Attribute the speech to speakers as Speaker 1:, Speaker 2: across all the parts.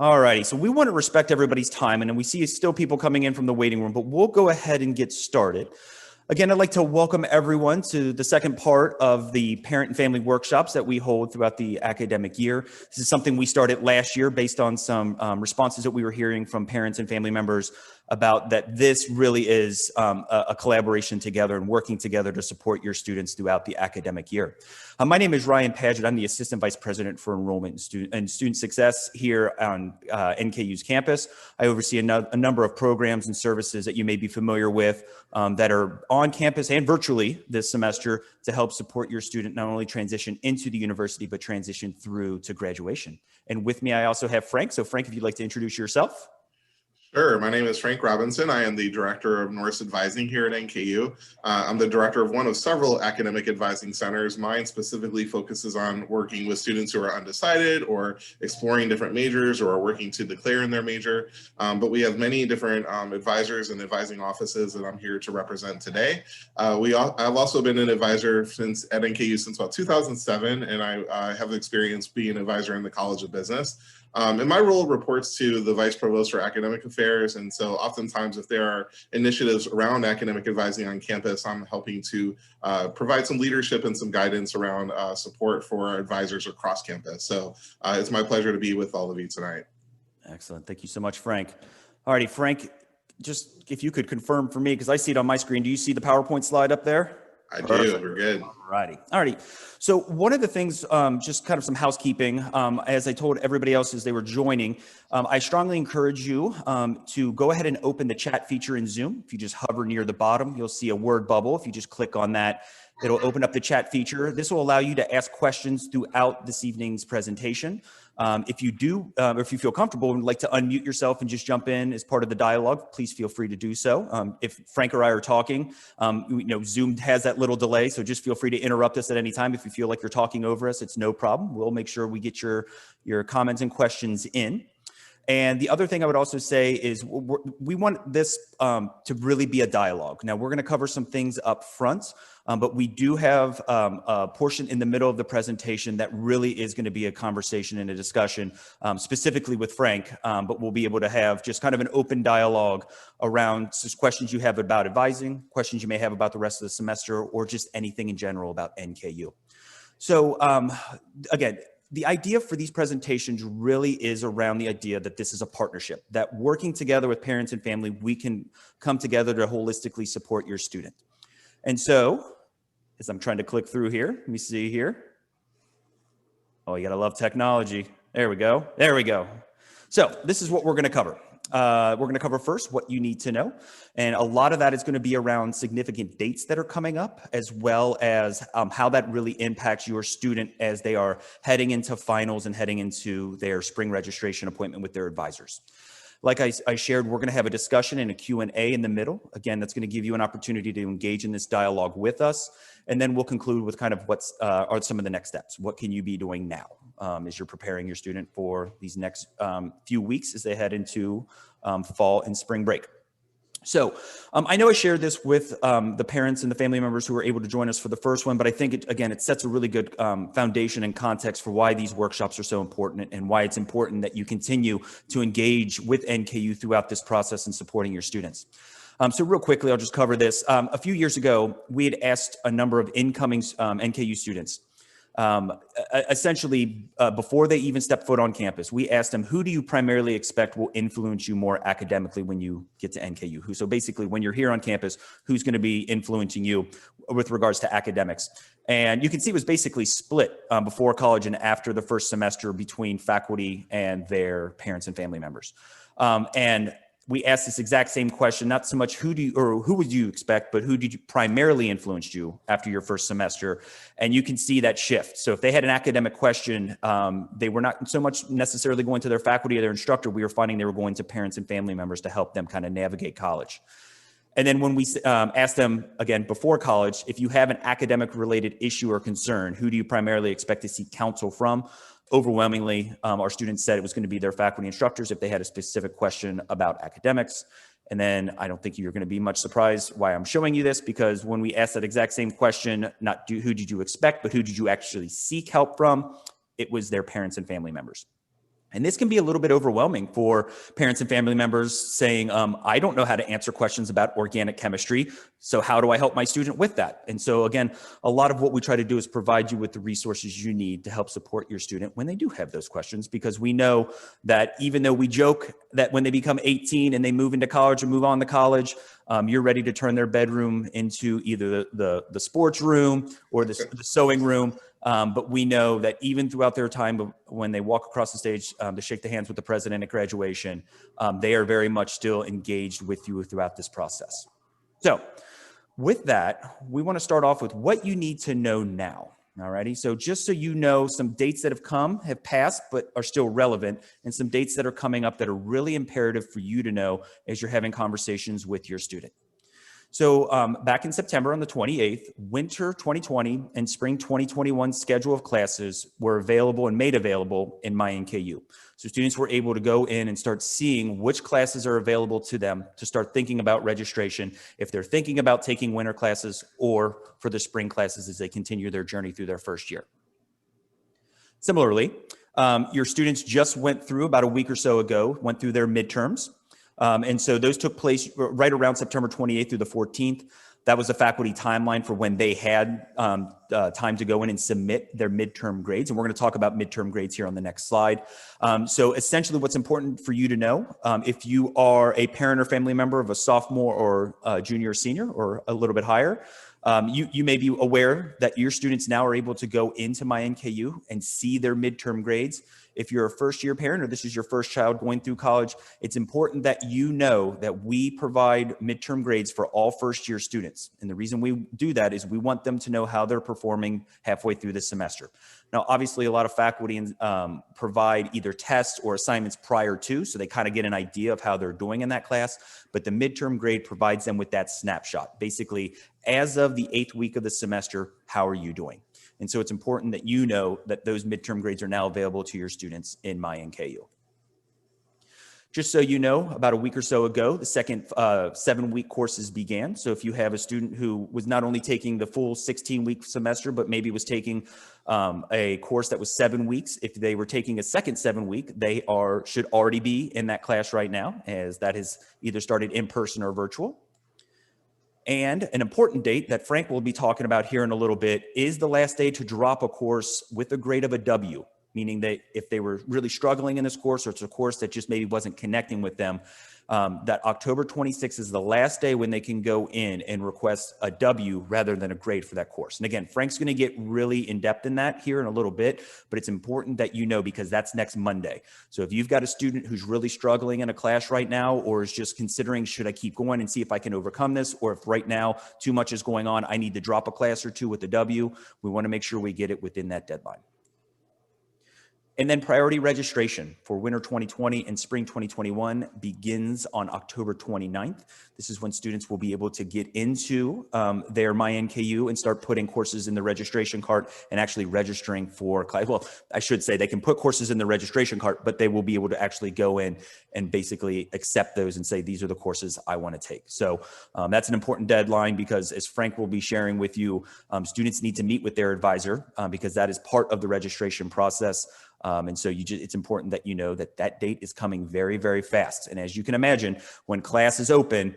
Speaker 1: All righty. So we want to respect everybody's time, and then we see still people coming in from the waiting room, but we'll go ahead and get started. Again, I'd like to welcome everyone to the second part of the parent and family workshops that we hold throughout the academic year. This is something we started last year based on some responses that we were hearing from parents and family members about that this really is a collaboration together and working together to support your students throughout the academic year. My name is Ryan Paget. I'm the Assistant Vice President for Enrollment and Student Success here on NKU's campus. I oversee a number of programs and services that you may be familiar with that are on campus and virtually this semester to help support your student not only transition into the university, but transition through to graduation. And with me, I also have Frank. So Frank, if you'd like to introduce yourself.
Speaker 2: Sure. My name is Frank Robinson. I am the Director of Norris Advising here at NKU. I'm the director of one of several academic advising centers. Mine specifically focuses on working with students who are undecided or exploring different majors or are working to declare in their major. But we have many different advisors and advising offices that I'm here to represent today. I've also been an advisor at NKU since about 2007, and I have experience being an advisor in the College of Business. And my role reports to the Vice Provost for Academic Affairs. And so oftentimes if there are initiatives around academic advising on campus, I'm helping to provide some leadership and some guidance around support for our advisors across campus. So it's my pleasure to be with all of you tonight.
Speaker 1: Excellent. Thank you so much, Frank. All righty, Frank, just if you could confirm for me, because I see it on my screen. Do you see the PowerPoint slide up there?
Speaker 2: I do. We're good.
Speaker 1: All righty. So one of the things, just kind of some housekeeping, as I told everybody else as they were joining, I strongly encourage you to go ahead and open the chat feature in Zoom. If you just hover near the bottom, you'll see a word bubble. If you just click on that, it'll open up the chat feature. This will allow you to ask questions throughout this evening's presentation. If you do, or if you feel comfortable and would like to unmute yourself and just jump in as part of the dialogue, please feel free to do so. If Frank or I are talking, Zoom has that little delay, so just feel free to interrupt us at any time. If you feel like you're talking over us, it's no problem. We'll make sure we get your comments and questions in. And the other thing I would also say is we want this to really be a dialogue. Now, we're going to cover some things up front, but we do have a portion in the middle of the presentation that really is going to be a conversation and a discussion, specifically with Frank, but we'll be able to have just kind of an open dialogue around just questions you have about advising, questions you may have about the rest of the semester, or just anything in general about NKU. So again, the idea for these presentations really is around the idea that this is a partnership, that working together with parents and family, we can come together to holistically support your student. And so, as I'm trying to click through here, let me see here. Oh, you gotta love technology. There we go. So this is what we're gonna cover. We're going to cover first what you need to know. And a lot of that is going to be around significant dates that are coming up, as well as how that really impacts your student as they are heading into finals and heading into their spring registration appointment with their advisors. Like I shared, we're going to have a discussion and a Q&A in the middle. Again, that's going to give you an opportunity to engage in this dialogue with us. And then we'll conclude with kind of what's are some of the next steps. What can you be doing now as you're preparing your student for these next few weeks as they head into fall and spring break. So I know I shared this with the parents and the family members who were able to join us for the first one, but I think, it sets a really good foundation and context for why these workshops are so important and why it's important that you continue to engage with NKU throughout this process and supporting your students. So real quickly, I'll just cover this. A few years ago, we had asked a number of incoming NKU students, essentially before they even stepped foot on campus, we asked them, who do you primarily expect will influence you more academically when you get to NKU? So basically, when you're here on campus, who's going to be influencing you with regards to academics? And you can see it was basically split before college and after the first semester between faculty and their parents and family members. And we asked this exact same question, not so much who would you expect, but who did you primarily influence you after your first semester? And you can see that shift. So if they had an academic question, they were not so much necessarily going to their faculty or their instructor. We were finding they were going to parents and family members to help them kind of navigate college. And then when we asked them, again, before college, if you have an academic related issue or concern, who do you primarily expect to seek counsel from? Overwhelmingly, our students said it was going to be their faculty instructors if they had a specific question about academics. And then I don't think you're going to be much surprised why I'm showing you this, because when we asked that exact same question, not who did you expect, but who did you actually seek help from, it was their parents and family members. And this can be a little bit overwhelming for parents and family members saying, I don't know how to answer questions about organic chemistry. So how do I help my student with that? And so again, a lot of what we try to do is provide you with the resources you need to help support your student when they do have those questions, because we know that even though we joke that when they become 18 and they move into college or move on to college, you're ready to turn their bedroom into either the sports room or the sewing room. But we know that even throughout their time when they walk across the stage to shake the hands with the president at graduation, they are very much still engaged with you throughout this process. So with that, we want to start off with what you need to know now. Alrighty, so just so you know, some dates that have passed, but are still relevant, and some dates that are coming up that are really imperative for you to know as you're having conversations with your student. So back in September on the 28th, winter 2020 and spring 2021 schedule of classes were available and made available in my NKU. So students were able to go in and start seeing which classes are available to them to start thinking about registration if they're thinking about taking winter classes or for the spring classes as they continue their journey through their first year. Similarly, your students just went through about a week or so ago, went through their midterms. And so those took place right around September 28th through the 14th. That was the faculty timeline for when they had time to go in and submit their midterm grades. And we're going to talk about midterm grades here on the next slide. So essentially what's important for you to know, if you are a parent or family member of a sophomore or a junior or senior or a little bit higher, you may be aware that your students now are able to go into my NKU and see their midterm grades. If you're a first year parent or this is your first child going through college, it's important that you know that we provide midterm grades for all first year students. And the reason we do that is we want them to know how they're performing halfway through the semester. Now, obviously, a lot of faculty provide either tests or assignments prior to, so they kind of get an idea of how they're doing in that class. But the midterm grade provides them with that snapshot. Basically, as of the 8th week of the semester, how are you doing? And so it's important that you know that those midterm grades are now available to your students in my NKU. Just so you know, about a week or so ago, the second 7-week courses began. So if you have a student who was not only taking the full 16-week semester, but maybe was taking a course that was 7 weeks, if they were taking a second 7-week, they should already be in that class right now, as that has either started in person or virtual. And an important date that Frank will be talking about here in a little bit is the last day to drop a course with a grade of a W, meaning that if they were really struggling in this course or it's a course that just maybe wasn't connecting with them, that October 26th is the last day when they can go in and request a W rather than a grade for that course. And again, Frank's going to get really in depth in that here in a little bit, but it's important that you know because that's next Monday. So if you've got a student who's really struggling in a class right now or is just considering, should I keep going and see if I can overcome this? Or if right now too much is going on, I need to drop a class or two with a W, we want to make sure we get it within that deadline. And then priority registration for winter 2020 and spring 2021 begins on October 29th. This is when students will be able to get into their MyNKU and start putting courses in the registration cart and actually registering for class. Well, I should say they can put courses in the registration cart, but they will be able to actually go in and basically accept those and say, these are the courses I want to take. So that's an important deadline because as Frank will be sharing with you, students need to meet with their advisor because that is part of the registration process. And so it's important that you know that that date is coming very, very fast. And as you can imagine, when class is open,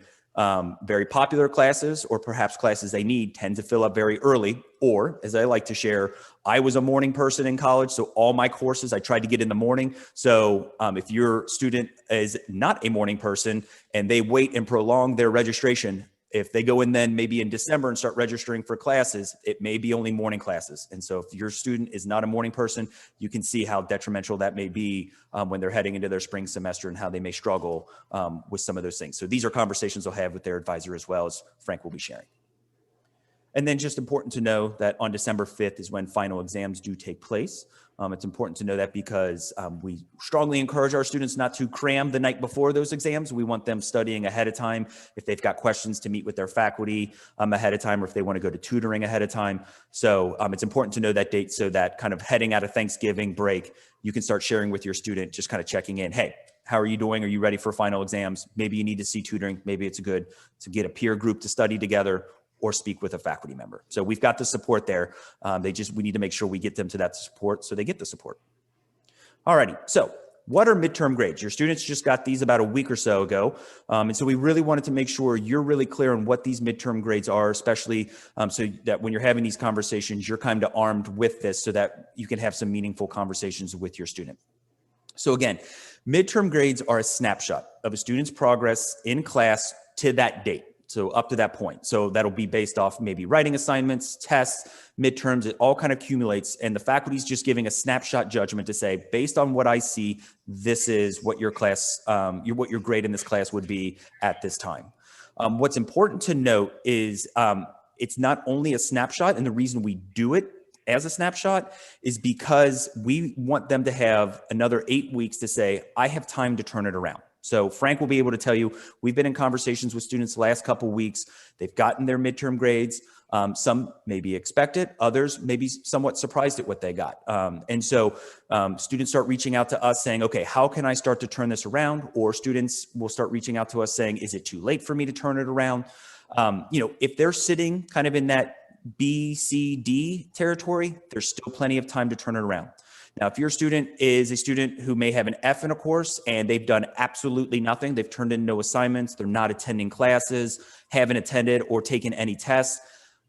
Speaker 1: very popular classes or perhaps classes they need tend to fill up very early. Or as I like to share, I was a morning person in college. So all my courses, I tried to get in the morning. So if your student is not a morning person and they wait and prolong their registration, if they go in then maybe in December and start registering for classes, it may be only morning classes. And so if your student is not a morning person, you can see how detrimental that may be when they're heading into their spring semester and how they may struggle with some of those things. So these are conversations they'll have with their advisor as well, as Frank will be sharing. And then just important to know that on December 5th is when final exams do take place. It's important to know that because we strongly encourage our students not to cram the night before those exams. We want them studying ahead of time. If they've got questions, to meet with their faculty ahead of time, or if they want to go to tutoring ahead of time. So it's important to know that date so that kind of heading out of Thanksgiving break, you can start sharing with your student, just kind of checking in. Hey, how are you doing? Are you ready for final exams? Maybe you need to see tutoring. Maybe it's good to get a peer group to study together or speak with a faculty member. So we've got the support there. We need to make sure we get them to that support so they get the support. Alrighty, so what are midterm grades? Your students just got these about a week or so ago. And so we really wanted to make sure you're really clear on what these midterm grades are, especially so that when you're having these conversations, you're kind of armed with this so that you can have some meaningful conversations with your student. So again, midterm grades are a snapshot of a student's progress in class to that date. So up to that point. So that'll be based off maybe writing assignments, tests, midterms, it all kind of accumulates. And the faculty is just giving a snapshot judgment to say, based on what I see, this is what your class, what your grade in this class would be at this time. What's important to note is it's not only a snapshot, and the reason we do it as a snapshot is because we want them to have another 8 weeks to say, I have time to turn it around. So Frank will be able to tell you, we've been in conversations with students the last couple of weeks. They've gotten their midterm grades. Some may be expected, others may be somewhat surprised at what they got. And so students start reaching out to us saying, okay, how can I start to turn this around? Or students will start reaching out to us saying, is it too late for me to turn it around? If they're sitting kind of in that B, C, D territory, there's still plenty of time to turn it around. Now, if your student is a student who may have an F in a course and they've done absolutely nothing, they've turned in no assignments, they're not attending classes, haven't attended or taken any tests,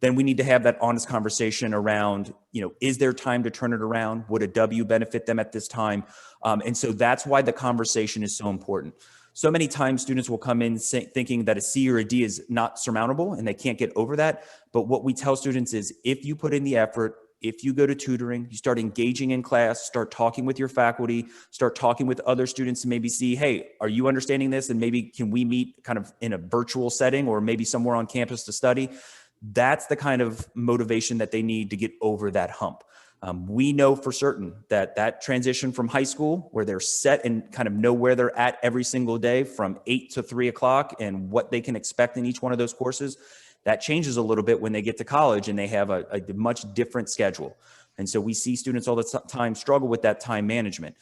Speaker 1: then we need to have that honest conversation around, is there time to turn it around? Would a W benefit them at this time? And so that's why the conversation is so important. So many times students will come in thinking that a C or a D is not surmountable and they can't get over that. But what we tell students is if you put in the effort, if you go to tutoring, you start engaging in class, start talking with your faculty, start talking with other students to maybe see, hey, are you understanding this? And maybe can we meet kind of in a virtual setting or maybe somewhere on campus to study? That's the kind of motivation that they need to get over that hump. We know for certain that transition from high school where they're set and kind of know where they're at every single day from 8 to 3 o'clock and what they can expect in each one of those courses, that changes a little bit when they get to college and they have a much different schedule. And so we see students all the time struggle with that time management.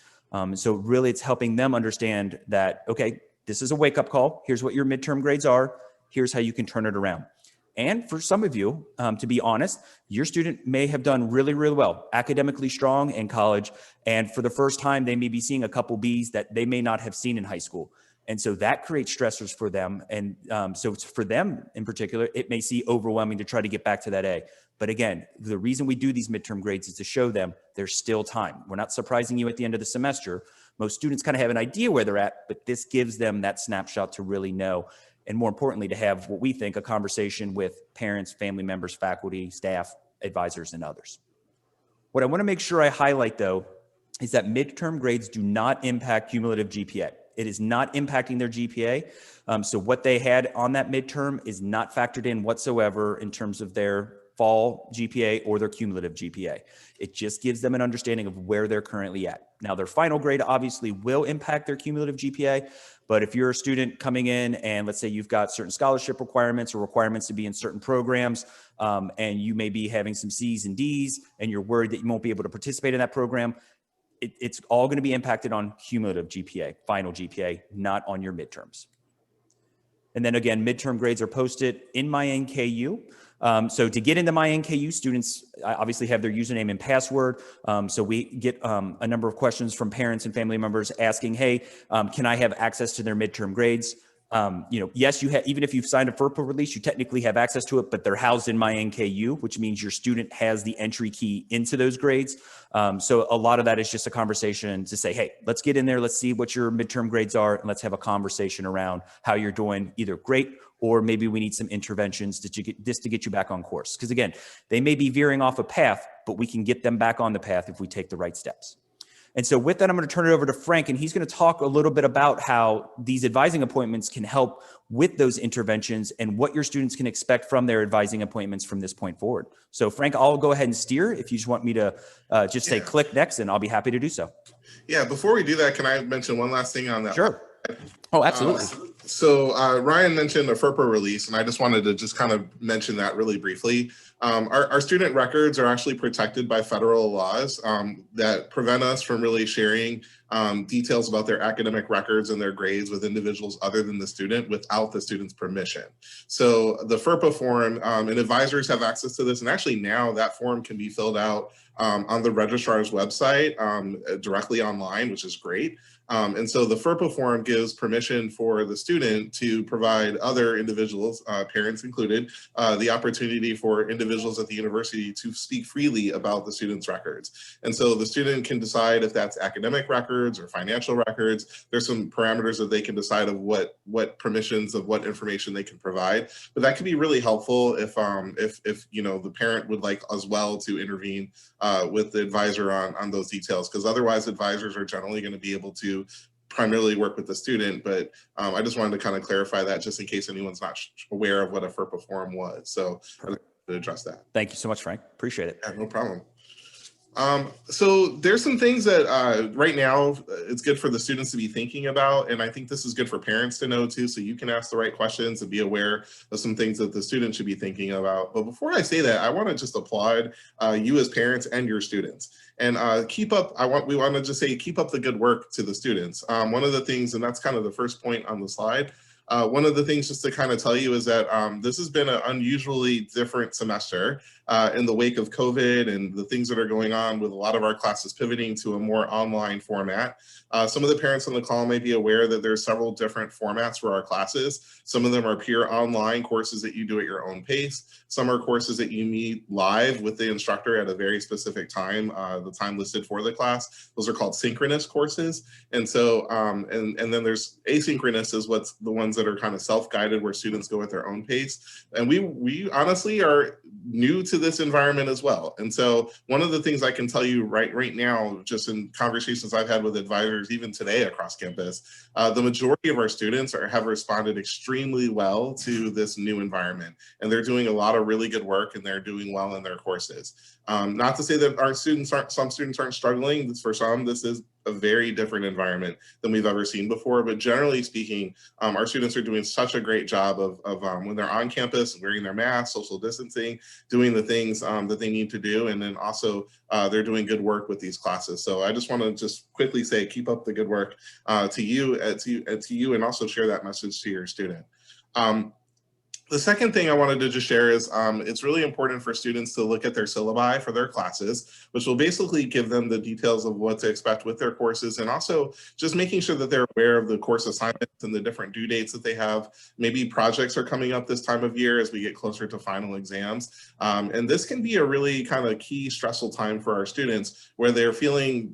Speaker 1: So really it's helping them understand that, okay, this is a wake-up call. Here's what your midterm grades are. Here's how you can turn it around. And for some of you, to be honest, your student may have done really, really well, academically strong in college. And for the first time, they may be seeing a couple Bs that they may not have seen in high school. And so that creates stressors for them. And so for them in particular, it may seem overwhelming to try to get back to that A. But again, the reason we do these midterm grades is to show them there's still time. We're not surprising you at the end of the semester. Most students kind of have an idea where they're at, but this gives them that snapshot to really know. And more importantly, to have what we think a conversation with parents, family members, faculty, staff, advisors, and others. What I want to make sure I highlight, though, is that midterm grades do not impact cumulative GPA. It is not impacting their GPA. So what they had on that midterm is not factored in whatsoever in terms of their fall GPA or their cumulative GPA. It just gives them an understanding of where they're currently at. Now, their final grade obviously will impact their cumulative GPA, but if you're a student coming in and let's say you've got certain scholarship requirements or requirements to be in certain programs, and you may be having some C's and D's and you're worried that you won't be able to participate in that program, it's all going to be impacted on cumulative GPA, final GPA, not on your midterms. And then again, midterm grades are posted in my NKU. So to get into my NKU, students obviously have their username and password. So we get a number of questions from parents and family members asking, hey, can I have access to their midterm grades? Yes, you have, even if you've signed a FERPA release, you technically have access to it, but they're housed in my NKU, which means your student has the entry key into those grades. So a lot of that is just a conversation to say, hey, let's get in there. Let's see what your midterm grades are. And let's have a conversation around how you're doing, either great, or maybe we need some interventions to get you back on course. Because again, they may be veering off a path, but we can get them back on the path if we take the right steps. And so with that, I'm going to turn it over to Frank, and he's going to talk a little bit about how these advising appointments can help with those interventions and what your students can expect from their advising appointments from this point forward. So Frank, I'll go ahead and steer. If you just want me to just say click next, and I'll be happy to do so.
Speaker 2: Yeah, before we do that, can I mention one last thing on that?
Speaker 1: Sure. Oh, absolutely.
Speaker 2: So Ryan mentioned a FERPA release, and I just wanted to just kind of mention that really briefly. Our student records are actually protected by federal laws that prevent us from really sharing details about their academic records and their grades with individuals other than the student without the student's permission. So the FERPA form, and advisors have access to this, and actually now that form can be filled out on the registrar's website directly online, which is great. And so the FERPA form gives permission for the student to provide other individuals, parents included, the opportunity for individuals at the university to speak freely about the student's records. And so the student can decide if that's academic records or financial records. There's some parameters that they can decide of what permissions of what information they can provide. But that can be really helpful if you know, the parent would like as well to intervene with the advisor on those details, because otherwise advisors are generally going to be able to primarily work with the student. But I just wanted to kind of clarify that just in case anyone's not aware of what a FERPA form was. So I just wanted to address that.
Speaker 1: Thank you so much, Frank. Appreciate it.
Speaker 2: Yeah, no problem. So there's some things that right now it's good for the students to be thinking about, and I think this is good for parents to know too, so you can ask the right questions and be aware of some things that the students should be thinking about. But before I say that, I want to just applaud you as parents and your students. And keep up, we want to just say, keep up the good work to the students. One of the things, and that's kind of the first point on the slide, one of the things just to kind of tell you is that this has been an unusually different semester in the wake of COVID and the things that are going on with a lot of our classes pivoting to a more online format. Some of the parents on the call may be aware that there's several different formats for our classes. Some of them are pure online courses that you do at your own pace. Some are courses that you meet live with the instructor at a very specific time, the time listed for the class. Those are called synchronous courses. And so, and then there's asynchronous is what's the ones that are kind of self-guided where students go at their own pace. And we honestly are new to this environment as well. And so one of the things I can tell you right now, just in conversations I've had with advisors, even today across campus, the majority of our students have responded extremely well to this new environment. And they're doing a lot of really good work and they're doing well in their courses. Not to say that some students aren't struggling. For some, this is a very different environment than we've ever seen before. But generally speaking, our students are doing such a great job of when they're on campus, wearing their masks, social distancing, doing the things that they need to do. And then also they're doing good work with these classes. So I just want to just quickly say, keep up the good work to you and also share that message to your student. The second thing I wanted to just share is it's really important for students to look at their syllabi for their classes, which will basically give them the details of what to expect with their courses, and also just making sure that they're aware of the course assignments and the different due dates that they have. Maybe projects are coming up this time of year as we get closer to final exams. And this can be a really kind of key stressful time for our students where they're feeling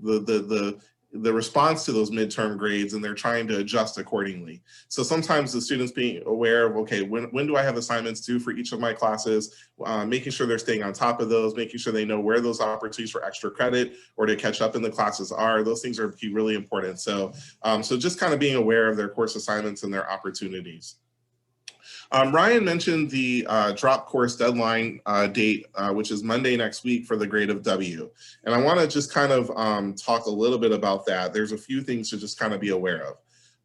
Speaker 2: the response to those midterm grades and they're trying to adjust accordingly. So sometimes the students being aware of, okay, when do I have assignments due for each of my classes, making sure they're staying on top of those, making sure they know where those opportunities for extra credit or to catch up in the classes are. Those things are really important. So, so just kind of being aware of their course assignments and their opportunities. Ryan mentioned the drop course deadline date, which is Monday next week for the grade of W. And I want to just kind of talk a little bit about that. There's a few things to just kind of be aware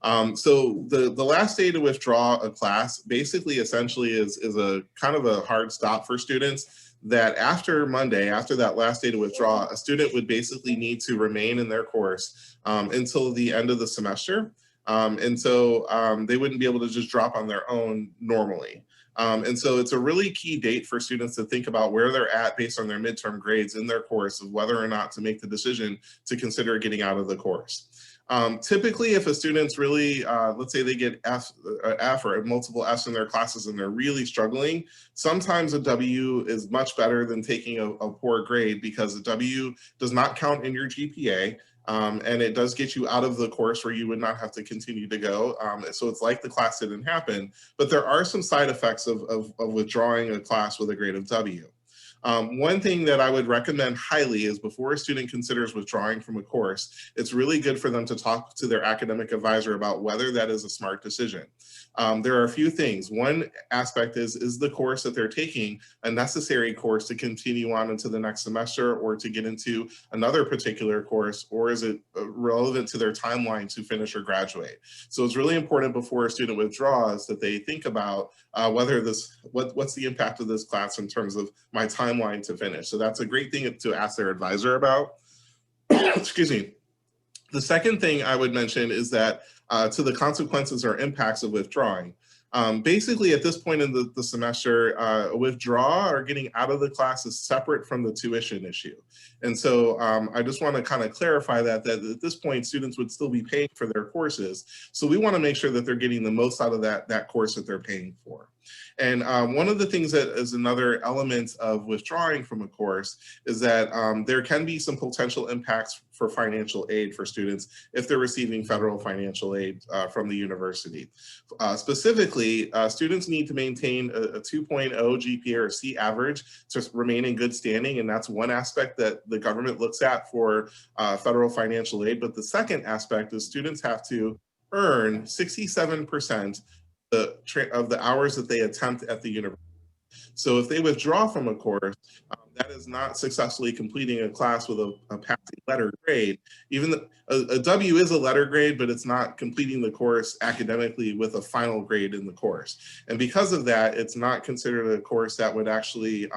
Speaker 2: of. So the last day to withdraw a class basically essentially is a kind of a hard stop for students, that after Monday, after that last day to withdraw, a student would basically need to remain in their course until the end of the semester. And so they wouldn't be able to just drop on their own normally. And so it's a really key date for students to think about where they're at based on their midterm grades in their course of whether or not to make the decision to consider getting out of the course. Typically, if a student's really, let's say they get F or multiple Fs in their classes and they're really struggling, sometimes a W is much better than taking a poor grade, because a W does not count in your GPA. And it does get you out of the course where you would not have to continue to go. So it's like the class didn't happen, but there are some side effects of withdrawing a class with a grade of W. One thing that I would recommend highly is before a student considers withdrawing from a course, it's really good for them to talk to their academic advisor about whether that is a smart decision. There are a few things. One aspect is the course that they're taking a necessary course to continue on into the next semester or to get into another particular course, or is it relevant to their timeline to finish or graduate? So it's really important before a student withdraws that they think about whether what's the impact of this class in terms of my timeline to finish. So that's a great thing to ask their advisor about. Excuse me. The second thing I would mention is that to the consequences or impacts of withdrawing. Basically, at this point in the semester, withdraw or getting out of the class is separate from the tuition issue. And so I just want to kind of clarify that at this point, students would still be paying for their courses. So we want to make sure that they're getting the most out of that course that they're paying for. And one of the things that is another element of withdrawing from a course is that there can be some potential impacts for financial aid for students if they're receiving federal financial aid from the university. Specifically, students need to maintain a 2.0 GPA or C average to remain in good standing, and that's one aspect that the government looks at for federal financial aid. But the second aspect is students have to earn 67% of the hours that they attempt at the university. So if they withdraw from a course, that is not successfully completing a class with a passing letter grade. Even a W is a letter grade, but it's not completing the course academically with a final grade in the course. And because of that, it's not considered a course that would actually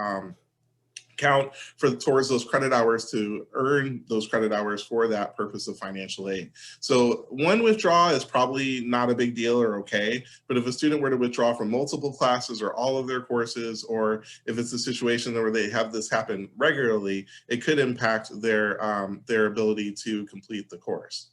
Speaker 2: count towards those credit hours to earn those credit hours for that purpose of financial aid. So one withdrawal is probably not a big deal or okay, but if a student were to withdraw from multiple classes or all of their courses, or if it's a situation where they have this happen regularly, it could impact their ability to complete the course.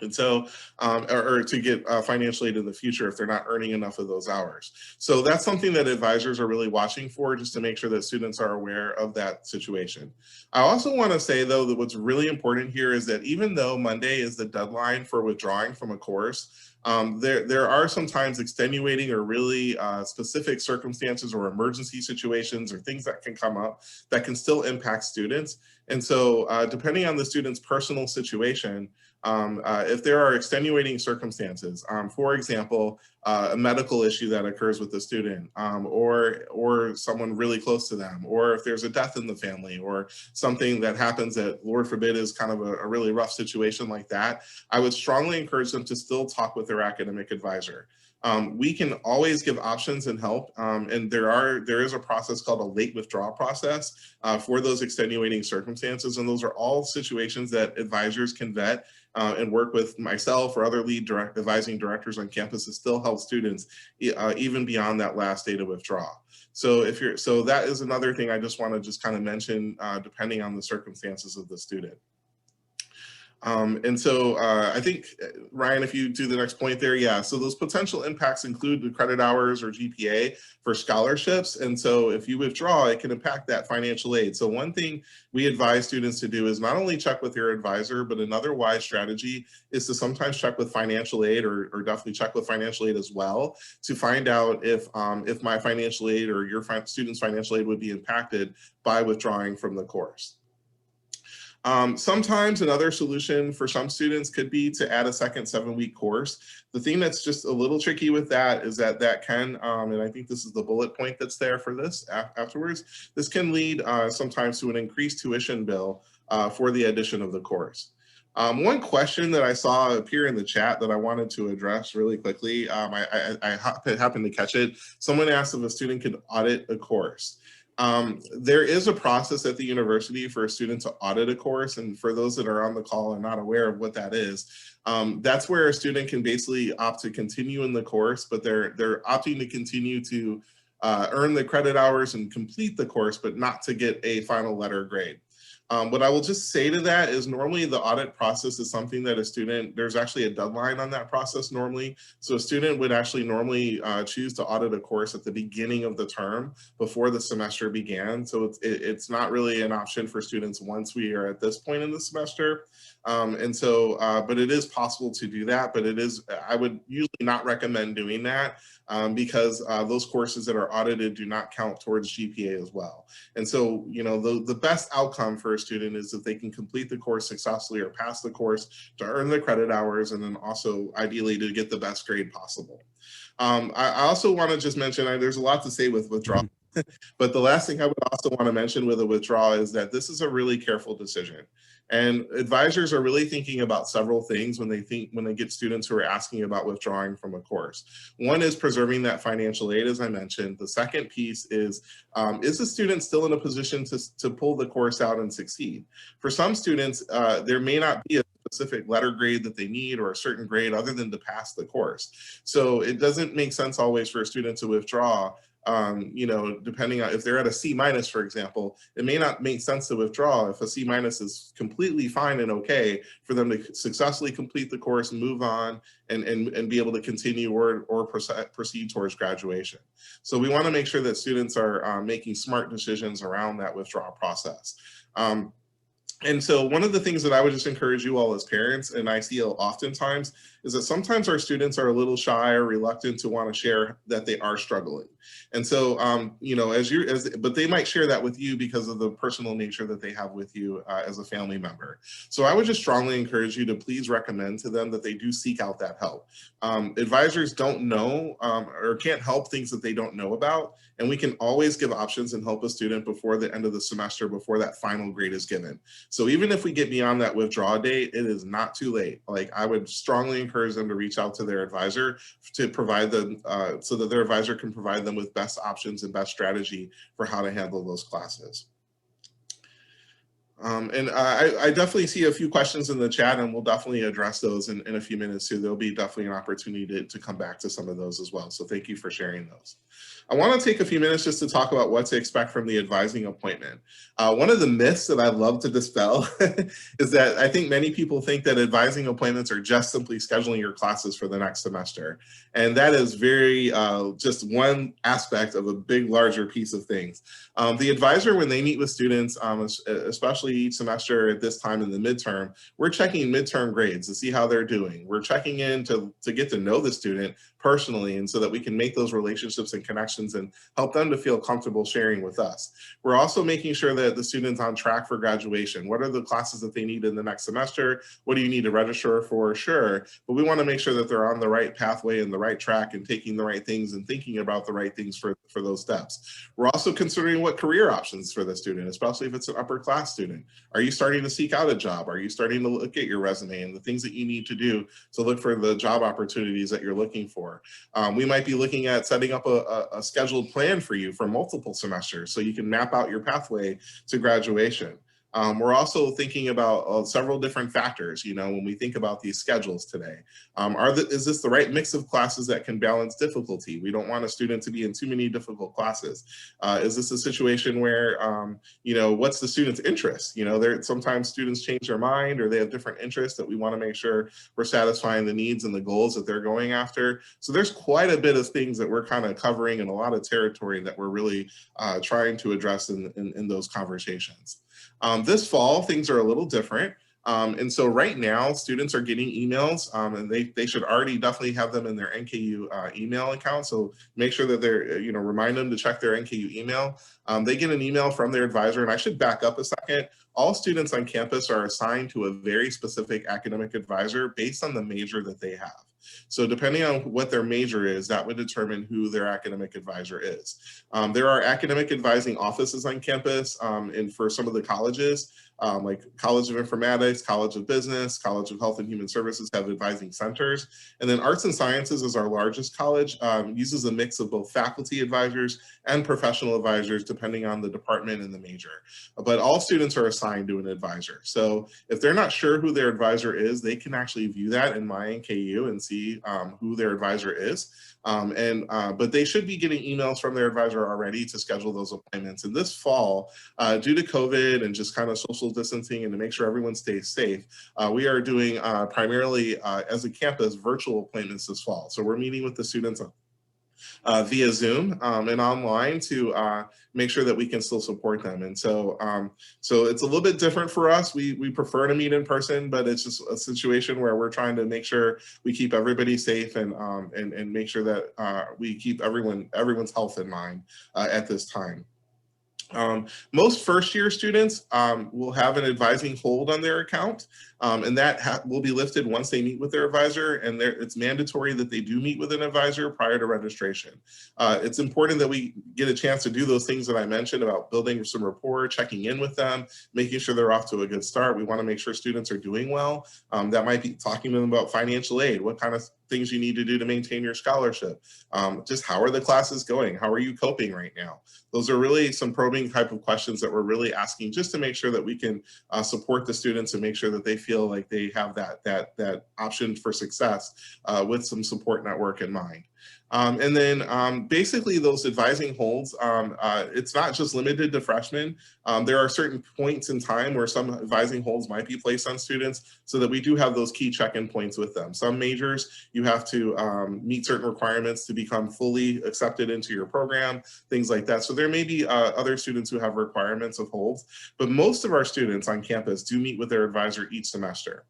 Speaker 2: And so, or to get financial aid in the future if they're not earning enough of those hours. So that's something that advisors are really watching for, just to make sure that students are aware of that situation. I also want to say, though, that what's really important here is that even though Monday is the deadline for withdrawing from a course, there are sometimes extenuating or really specific circumstances or emergency situations or things that can come up that can still impact students. And so depending on the student's personal situation, if there are extenuating circumstances, for example, a medical issue that occurs with the student, or someone really close to them, or if there's a death in the family, or something that happens that, Lord forbid, is kind of a really rough situation like that, I would strongly encourage them to still talk with their academic advisor. We can always give options and help, and there is a process called a late withdrawal process for those extenuating circumstances, and those are all situations that advisors can vet and work with myself or other lead advising directors on campus to still help students even beyond that last day to withdraw. So that is another thing I just want to just kind of mention, depending on the circumstances of the student. And so I think, Ryan, if you do the next point there, yeah, so those potential impacts include the credit hours or GPA for scholarships. And so if you withdraw, it can impact that financial aid. So one thing we advise students to do is not only check with your advisor, but another wise strategy is to sometimes check with financial aid, or definitely check with financial aid as well, to find out if my financial aid or your student's financial aid would be impacted by withdrawing from the course. Sometimes another solution for some students could be to add a second 7-week course. The thing that's just a little tricky with that is that can, and I think this is the bullet point that's there for this afterwards, this can lead sometimes to an increased tuition bill for the addition of the course. One question that I saw appear in the chat that I wanted to address really quickly, I happened to catch it. Someone asked if a student could audit a course. There is a process at the university for a student to audit a course, and for those that are on the call and not aware of what that is, that's where a student can basically opt to continue in the course, but they're opting to continue to earn the credit hours and complete the course, but not to get a final letter grade. What I will just say to that is normally the audit process is something that a student, there's actually a deadline on that process normally. So a student would actually normally choose to audit a course at the beginning of the term before the semester began. So it's not really an option for students once we are at this point in the semester. But it is possible to do that, but I would usually not recommend doing that because those courses that are audited do not count towards GPA as well. And so, the best outcome for a student is if they can complete the course successfully or pass the course to earn the credit hours, and then also ideally to get the best grade possible. I also want to just mention, there's a lot to say with withdrawal. But the last thing I would also want to mention with a withdrawal is that this is a really careful decision. And advisors are really thinking about several things when they get students who are asking about withdrawing from a course. One is preserving that financial aid, as I mentioned. The second piece is the student still in a position to pull the course out and succeed? For some students, there may not be a specific letter grade that they need or a certain grade other than to pass the course. So it doesn't make sense always for a student to withdraw. You know, depending on if they're at a C minus, for example, it may not make sense to withdraw if a C minus is completely fine and okay for them to successfully complete the course, move on, and be able to continue or proceed towards graduation. So we want to make sure that students are making smart decisions around that withdrawal process. And so one of the things that I would just encourage you all as parents, and I see oftentimes, is that sometimes our students are a little shy or reluctant to want to share that they are struggling. And so, you know, but they might share that with you because of the personal nature that they have with you as a family member. So I would just strongly encourage you to please recommend to them that they do seek out that help. Advisors don't know or can't help things that they don't know about. And we can always give options and help a student before the end of the semester, before that final grade is given. So even if we get beyond that withdrawal date, it is not too late. Like, I would strongly encourage them to reach out to their advisor to provide them so that their advisor can provide them with best options and best strategy for how to handle those classes. And I definitely see a few questions in the chat, and we'll definitely address those in a few minutes too. There'll be definitely an opportunity to come back to some of those as well. So thank you for sharing those. I want to take a few minutes just to talk about what to expect from the advising appointment. One of the myths that I love to dispel is that I think many people think that advising appointments are just simply scheduling your classes for the next semester. And that is very just one aspect of a big, larger piece of things. The advisor, when they meet with students, especially each semester at this time in the midterm, we're checking midterm grades to see how they're doing. We're checking in to get to know the student personally, and so that we can make those relationships and connections and help them to feel comfortable sharing with us. We're also making sure that the student's on track for graduation. What are the classes that they need in the next semester? What do you need to register for? Sure, but we want to make sure that they're on the right pathway and the right track and taking the right things and thinking about the right things for those steps. We're also considering what career options for the student, especially if it's an upper class student. Are you starting to seek out a job? Are you starting to look at your resume and the things that you need to do to look for the job opportunities that you're looking for? We might be looking at setting up a scheduled plan for you for multiple semesters so you can map out your pathway to graduation. We're also thinking about several different factors, you know, when we think about these schedules today. Is this the right mix of classes that can balance difficulty? We don't want a student to be in too many difficult classes. Is this a situation where, you know, what's the student's interest? You know, sometimes students change their mind or they have different interests that we want to make sure we're satisfying the needs and the goals that they're going after. So there's quite a bit of things that we're kind of covering and a lot of territory that we're really trying to address in those conversations. This fall, things are a little different. And so right now, students are getting emails, and they should already definitely have them in their NKU email account. So make sure that they're, you know, remind them to check their NKU email. They get an email from their advisor, and I should back up a second. All students on campus are assigned to a very specific academic advisor based on the major that they have. So depending on what their major is, that would determine who their academic advisor is. There are academic advising offices on campus, and for some of the colleges, like College of Informatics, College of Business, College of Health and Human Services have advising centers. And then Arts and Sciences is our largest college, uses a mix of both faculty advisors and professional advisors depending on the department and the major. But all students are assigned to an advisor. So if they're not sure who their advisor is, they can actually view that in My NKU and see who their advisor is. But they should be getting emails from their advisor already to schedule those appointments. And this fall, due to COVID and just kind of social distancing and to make sure everyone stays safe, we are doing primarily as a campus virtual appointments this fall. So we're meeting with the students via Zoom and online to make sure that we can still support them. And so so it's a little bit different for us. We prefer to meet in person, but it's just a situation where we're trying to make sure we keep everybody safe and make sure that we keep everyone's health in mind at this time. Most first-year students will have an advising hold on their account, and that will be lifted once they meet with their advisor, and it's mandatory that they do meet with an advisor prior to registration. It's important that we get a chance to do those things that I mentioned about building some rapport, checking in with them, making sure they're off to a good start. We want to make sure students are doing well. That might be talking to them about financial aid. What kind of things you need to do to maintain your scholarship? Just how are the classes going? How are you coping right now? Those are really some probing type of questions that we're really asking just to make sure that we can support the students and make sure that they feel like they have that option for success with some support network in mind. And then basically those advising holds, it's not just limited to freshmen. There are certain points in time where some advising holds might be placed on students so that we do have those key check-in points with them. Some majors, you have to meet certain requirements to become fully accepted into your program, things like that. So there may be other students who have requirements of holds, but most of our students on campus do meet with their advisor each semester.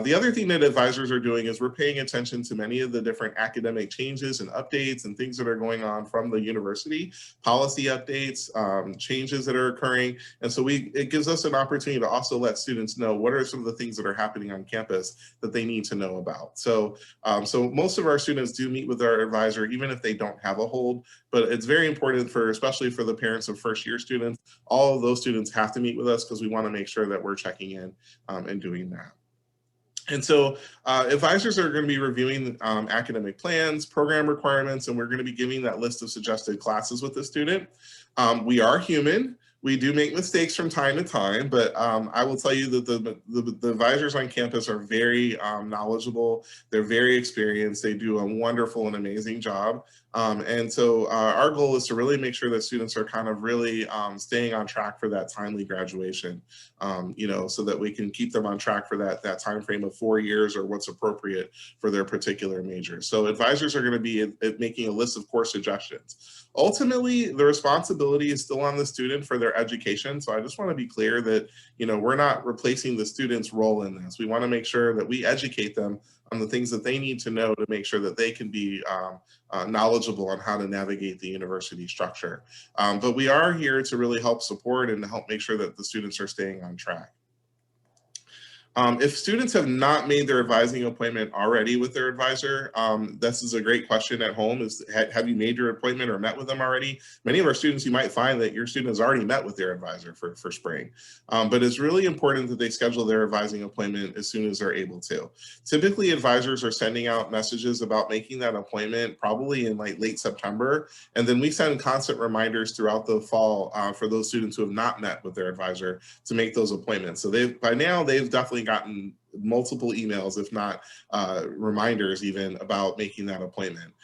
Speaker 2: The other thing that advisors are doing is we're paying attention to many of the different academic changes and updates and things that are going on from the university, policy updates, changes that are occurring. And so it gives us an opportunity to also let students know what are some of the things that are happening on campus that they need to know about. So, so most of our students do meet with our advisor, even if they don't have a hold, but it's very important especially for the parents of first-year students, all of those students have to meet with us because we want to make sure that we're checking in and doing that. And so advisors are going to be reviewing academic plans, program requirements, and we're going to be giving that list of suggested classes with the student. We are human. We do make mistakes from time to time, but I will tell you that the advisors on campus are very knowledgeable. They're very experienced. They do a wonderful and amazing job. And so our goal is to really make sure that students are kind of really staying on track for that timely graduation, so that we can keep them on track for that time frame of 4 years or what's appropriate for their particular major. So advisors are going to be making a list of course suggestions. Ultimately, the responsibility is still on the student for their education. So I just want to be clear that, we're not replacing the student's role in this. We want to make sure that we educate them on the things that they need to know to make sure that they can be knowledgeable on how to navigate the university structure. But we are here to really help support and to help make sure that the students are staying on track. If students have not made their advising appointment already with their advisor, this is a great question at home is, have you made your appointment or met with them already? Many of our students, you might find that your student has already met with their advisor for spring. But it's really important that they schedule their advising appointment as soon as they're able to. Typically, advisors are sending out messages about making that appointment probably in like late September. And then we send constant reminders throughout the fall for those students who have not met with their advisor to make those appointments. So by now, they've definitely gotten multiple emails, if not reminders even, about making that appointment.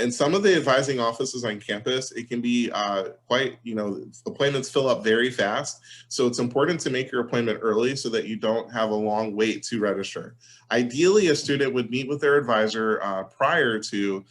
Speaker 2: In some of the advising offices on campus, it can be quite, appointments fill up very fast. So it's important to make your appointment early so that you don't have a long wait to register. Ideally, a student would meet with their advisor prior to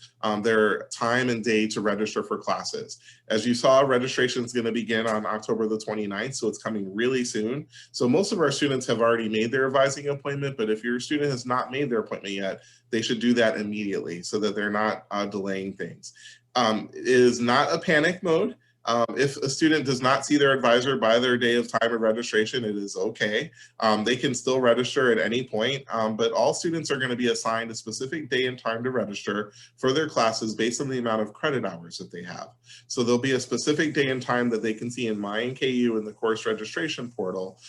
Speaker 2: their time and day to register for classes. As you saw, registration is going to begin on October the 29th, so it's coming really soon. So most of our students have already made their advising appointment, but if your student has not made their appointment yet, they should do that immediately so that they're not delaying things. It is not a panic mode. If a student does not see their advisor by their day of time of registration, it is okay. They can still register at any point, but all students are going to be assigned a specific day and time to register for their classes based on the amount of credit hours that they have. So there'll be a specific day and time that they can see in my NKU in the course registration portal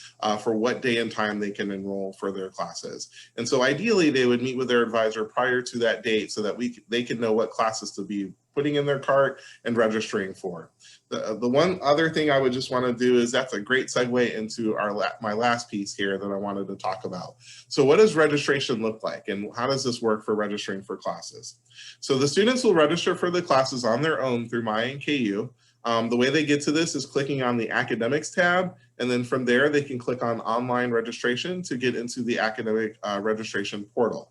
Speaker 2: for what day and time they can enroll for their classes. And so ideally, they would meet with their advisor prior to that date so that they can know what classes to be putting in their cart and registering for. The one other thing I would just want to do is that's a great segue into my last piece here that I wanted to talk about. So what does registration look like and how does this work for registering for classes? So the students will register for the classes on their own through my NKU. The way they get to this is clicking on the academics tab, and then from there they can click on online registration to get into the academic registration portal.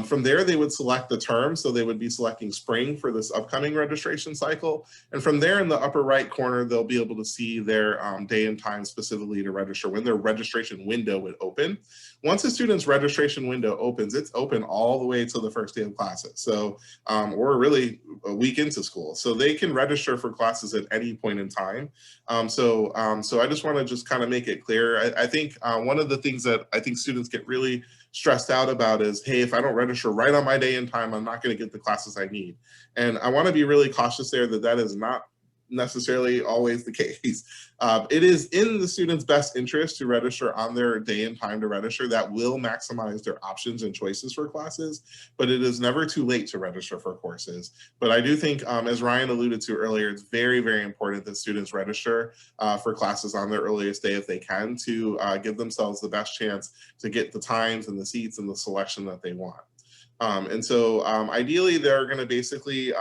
Speaker 2: From there they would select the term, so they would be selecting spring for this upcoming registration cycle, and from there in the upper right corner they'll be able to see their day and time specifically to register when their registration window would open. Once a student's registration window opens, it's open all the way till the first day of classes. So we're really a week into school, so they can register for classes at any point in time. So I just want to just kind of make it clear. I think one of the things that I think students get really stressed out about is, hey, if I don't register right on my day and time, I'm not going to get the classes I need. And I want to be really cautious there that that is not necessarily always the case. It is in the student's best interest to register on their day and time to register. That will maximize their options and choices for classes, but it is never too late to register for courses. But I do think, as Ryan alluded to earlier, it's very, very important that students register for classes on their earliest day if they can, to give themselves the best chance to get the times and the seats and the selection that they want. And so ideally, they're going to basically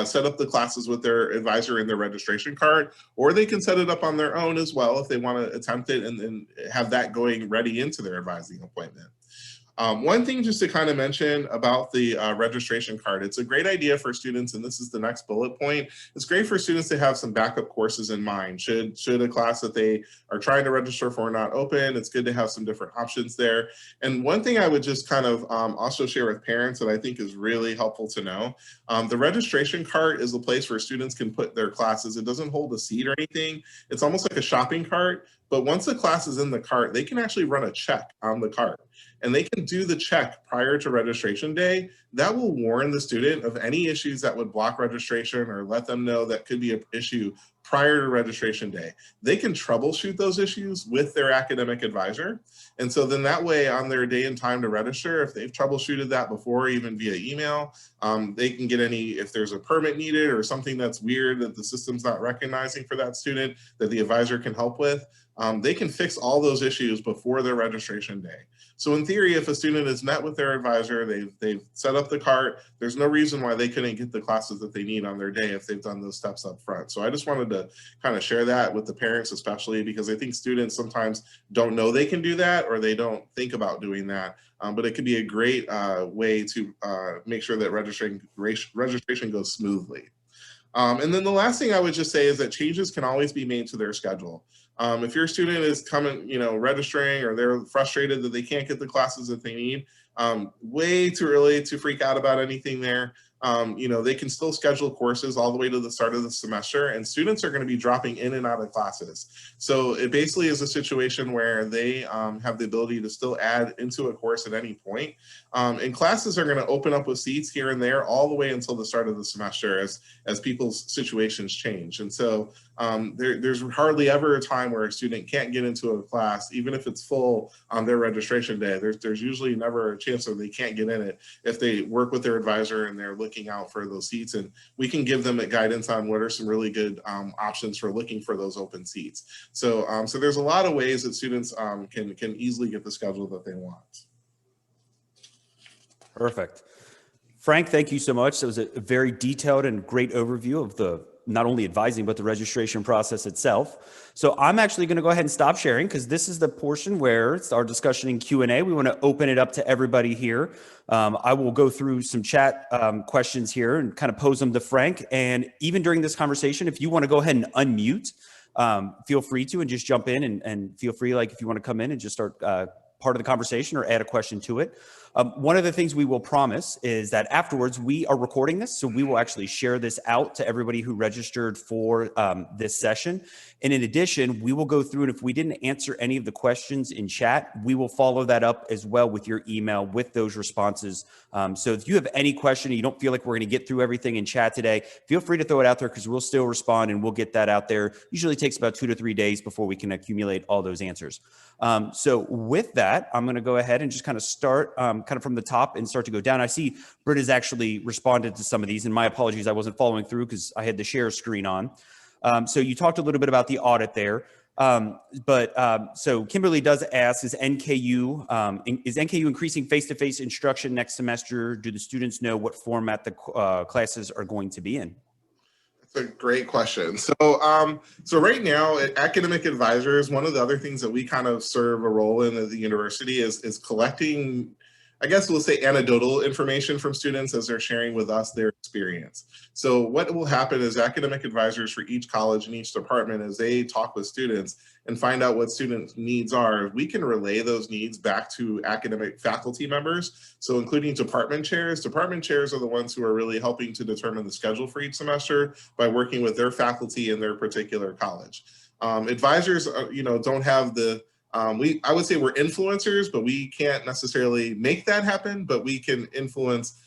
Speaker 2: set up the classes with their advisor in their registration card, or they can set it up on their own as well if they want to attempt it and have that going ready into their advising appointment. One thing just to kind of mention about the registration card, it's a great idea for students, and this is the next bullet point. It's great for students to have some backup courses in mind. Should a class that they are trying to register for not open, it's good to have some different options there. And one thing I would just kind of also share with parents that I think is really helpful to know, the registration cart is a place where students can put their classes. It doesn't hold a seat or anything. It's almost like a shopping cart, but once the class is in the cart, they can actually run a check on the cart. And they can do the check prior to registration day. That will warn the student of any issues that would block registration or let them know that could be an issue prior to registration day. They can troubleshoot those issues with their academic advisor. And so then that way, on their day and time to register, if they've troubleshooted that before, even via email, they can get if there's a permit needed or something that's weird that the system's not recognizing for that student that the advisor can help with, they can fix all those issues before their registration day. So in theory, if a student has met with their advisor, they've set up the cart, there's no reason why they couldn't get the classes that they need on their day if they've done those steps up front. So I just wanted to kind of share that with the parents, especially because I think students sometimes don't know they can do that, or they don't think about doing that. But it could be a great way to make sure that registration goes smoothly. And then the last thing I would just say is that changes can always be made to their schedule. If your student is coming, registering, or they're frustrated that they can't get the classes that they need, way too early to freak out about anything there. They can still schedule courses all the way to the start of the semester, and students are going to be dropping in and out of classes. So it basically is a situation where they have the ability to still add into a course at any point. And classes are going to open up with seats here and there all the way until the start of the semester as people's situations change. And so there's hardly ever a time where a student can't get into a class, even if it's full on their registration day. There's usually never a chance that they can't get in it if they work with their advisor and they're looking out for those seats. And we can give them guidance on what are some really good options for looking for those open seats. So there's a lot of ways that students can easily get the schedule that they want.
Speaker 1: Perfect. Frank, thank you so much. That was a very detailed and great overview of the not only advising, but the registration process itself. So I'm actually going to go ahead and stop sharing, because this is the portion where it's our discussion and Q&A. We want to open it up to everybody here. I will go through some chat questions here and kind of pose them to Frank. And even during this conversation, if you want to go ahead and unmute, feel free to, and just jump in and feel free, like if you want to come in and just start part of the conversation or add a question to it. One of the things we will promise is that afterwards we are recording this, so we will actually share this out to everybody who registered for this session. And in addition, we will go through, and if we didn't answer any of the questions in chat, we will follow that up as well with your email with those responses. So if you have any question and you don't feel like we're going to get through everything in chat today, feel free to throw it out there, because we'll still respond and we'll get that out there. Usually takes about 2 to 3 days before we can accumulate all those answers. So with that, I'm going to go ahead and just kind of start kind of from the top and start to go down. I see Britt has actually responded to some of these, and my apologies, I wasn't following through because I had the share screen on. So you talked a little bit about the audit there. So Kimberly does ask, is NKU increasing face-to-face instruction next semester? Do the students know what format the classes are going to be in?
Speaker 2: That's a great question. So right now, academic advisors, one of the other things that we kind of serve a role in at the university is collecting, I guess we'll say, anecdotal information from students as they're sharing with us their experience. So what will happen is academic advisors for each college and each department, as they talk with students and find out what students' needs are, we can relay those needs back to academic faculty members. So including department chairs. Department chairs are the ones who are really helping to determine the schedule for each semester by working with their faculty in their particular college. Advisors, don't have the I would say we're influencers, but we can't necessarily make that happen, but we can influence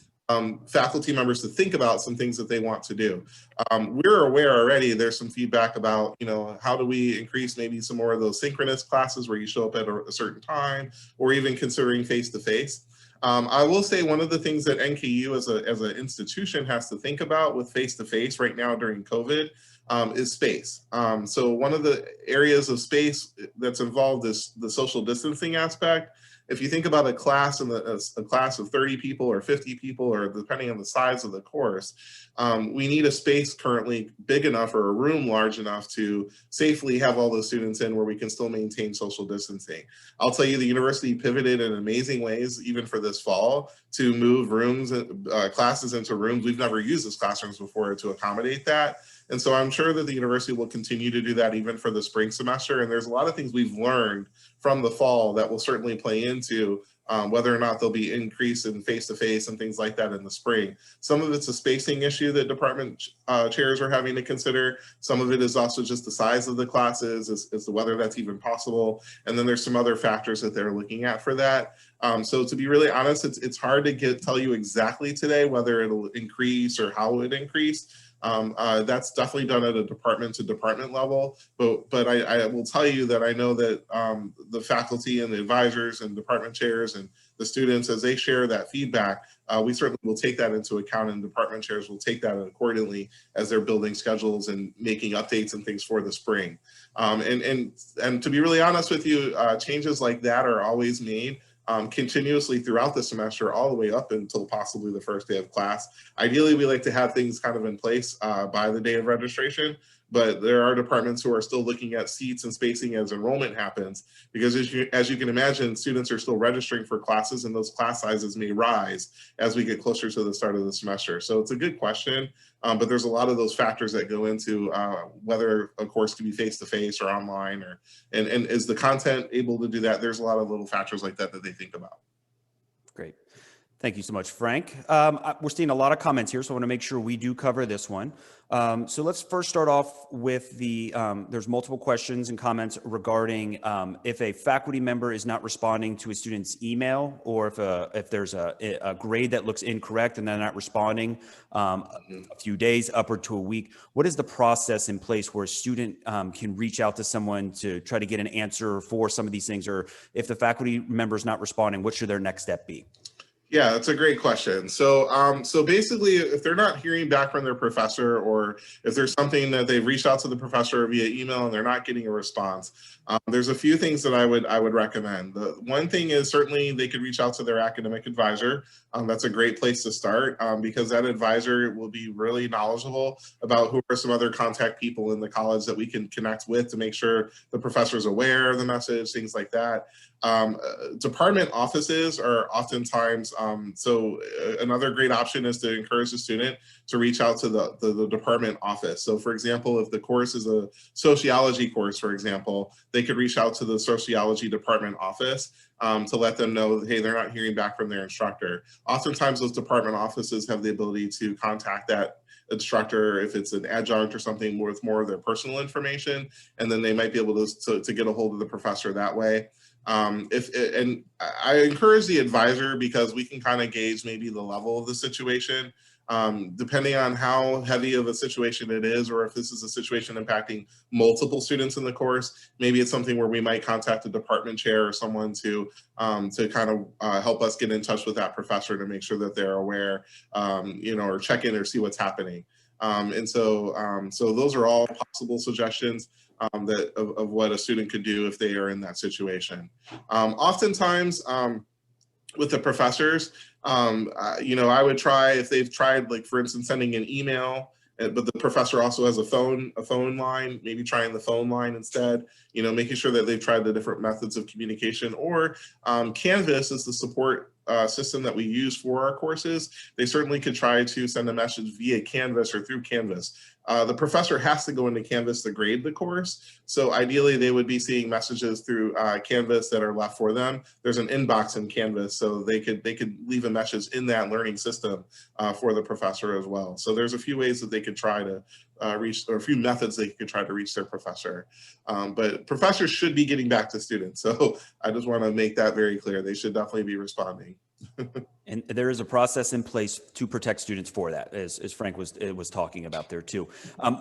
Speaker 2: faculty members to think about some things that they want to do. We're aware already there's some feedback about, how do we increase maybe some more of those synchronous classes where you show up at a certain time, or even considering face-to-face. I will say one of the things that NKU as an institution has to think about with face-to-face right now during COVID is space. So one of the areas of space that's involved is the social distancing aspect. If you think about a class and a class of 30 people or 50 people, or depending on the size of the course, we need a space currently big enough, or a room large enough to safely have all those students in where we can still maintain social distancing. I'll tell you, the university pivoted in amazing ways, even for this fall, to move rooms, classes into rooms. We've never used as classrooms before to accommodate that. And so I'm sure that the university will continue to do that even for the spring semester. And there's a lot of things we've learned from the fall that will certainly play into whether or not there'll be increase in face-to-face and things like that in the spring. Some of it's a spacing issue that department chairs are having to consider. Some of it is also just the size of the classes, is the whether that's even possible. And then there's some other factors that they're looking at for that. So to be really honest, it's hard to tell you exactly today whether it'll increase or how it increase. That's definitely done at a department to department level, but I will tell you that I know that the faculty and the advisors and department chairs and the students, as they share that feedback, we certainly will take that into account, and department chairs will take that accordingly as they're building schedules and making updates and things for the spring. And to be really honest with you, changes like that are always made continuously throughout the semester, all the way up until possibly the first day of class. Ideally, we like to have things kind of in place by the day of registration, but there are departments who are still looking at seats and spacing as enrollment happens, because as you can imagine, students are still registering for classes, and those class sizes may rise as we get closer to the start of the semester. So it's a good question, but there's a lot of those factors that go into whether a course can be face-to-face or online, and is the content able to do that? There's a lot of little factors like that that they think about.
Speaker 1: Great. Thank you so much, Frank. We're seeing a lot of comments here, so I want to make sure we do cover this one. So let's first start off with there's multiple questions and comments regarding if a faculty member is not responding to a student's email, or if there's a grade that looks incorrect and they're not responding a few days, upward to a week. What is the process in place where a student can reach out to someone to try to get an answer for some of these things? Or if the faculty member is not responding, what should their next step be?
Speaker 2: Yeah, that's a great question. So, so basically, if they're not hearing back from their professor, or if there's something that they've reached out to the professor via email and they're not getting a response, there's a few things that I would recommend. The one thing is certainly they could reach out to their academic advisor. That's a great place to start, because that advisor will be really knowledgeable about who are some other contact people in the college that we can connect with to make sure the professor is aware of the message, things like that. Department offices are oftentimes, so another great option is to encourage the student to reach out to the department office. So for example, if the course is a sociology course, for example, they could reach out to the sociology department office to let them know that, hey, they're not hearing back from their instructor. Oftentimes those department offices have the ability to contact that instructor if it's an adjunct or something with more of their personal information, and then they might be able to get a hold of the professor that way. And I encourage the advisor, because we can kind of gauge maybe the level of the situation, depending on how heavy of a situation it is, or if this is a situation impacting multiple students in the course. Maybe it's something where we might contact a department chair or someone to kind of help us get in touch with that professor to make sure that they're aware, or check in or see what's happening. So those are all possible suggestions of what a student could do if they are in that situation. Oftentimes, with the professors, I would try, if they've tried, like for instance, sending an email, but the professor also has a phone line, maybe trying the phone line instead, making sure that they've tried the different methods of communication. Or Canvas is the support system that we use for our courses. They certainly could try to send a message via Canvas or through Canvas. The professor has to go into Canvas to grade the course. So ideally they would be seeing messages through Canvas that are left for them. There's an inbox in Canvas, so they could leave a message in that learning system for the professor as well. So there's a few ways that they could try to reach, or a few methods they could try to reach their professor. But professors should be getting back to students. So I just want to make that very clear. They should definitely be responding.
Speaker 1: And there is a process in place to protect students for that, as Frank was talking about there too.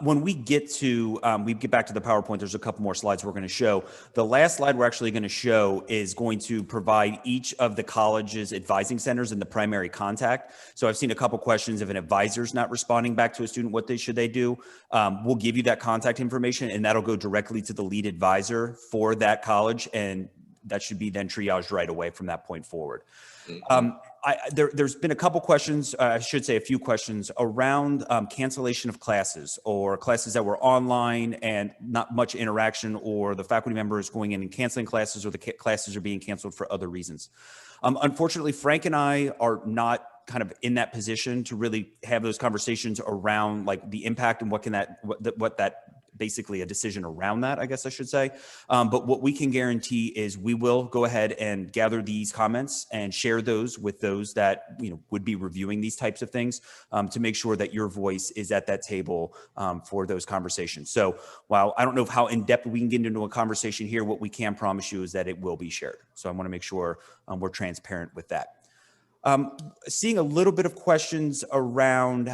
Speaker 1: When we get back to the PowerPoint, there's a couple more slides we're going to show. The last slide we're actually going to show is going to provide each of the college's advising centers and the primary contact. So I've seen a couple questions. If an advisor's not responding back to a student, what should they do? We'll give you that contact information, and that'll go directly to the lead advisor for that college, and that should be then triaged right away from that point forward. There's been a couple questions, I should say a few questions around cancellation of classes or classes that were online and not much interaction, or the faculty members going in and canceling classes, or the classes are being canceled for other reasons. Unfortunately, Frank and I are not kind of in that position to really have those conversations around like the impact and what that basically a decision around that, I guess I should say. But what we can guarantee is we will go ahead and gather these comments and share those with those that would be reviewing these types of things, to make sure that your voice is at that table for those conversations. So while I don't know how in depth we can get into a conversation here, what we can promise you is that it will be shared. So I want to make sure we're transparent with that. Seeing a little bit of questions around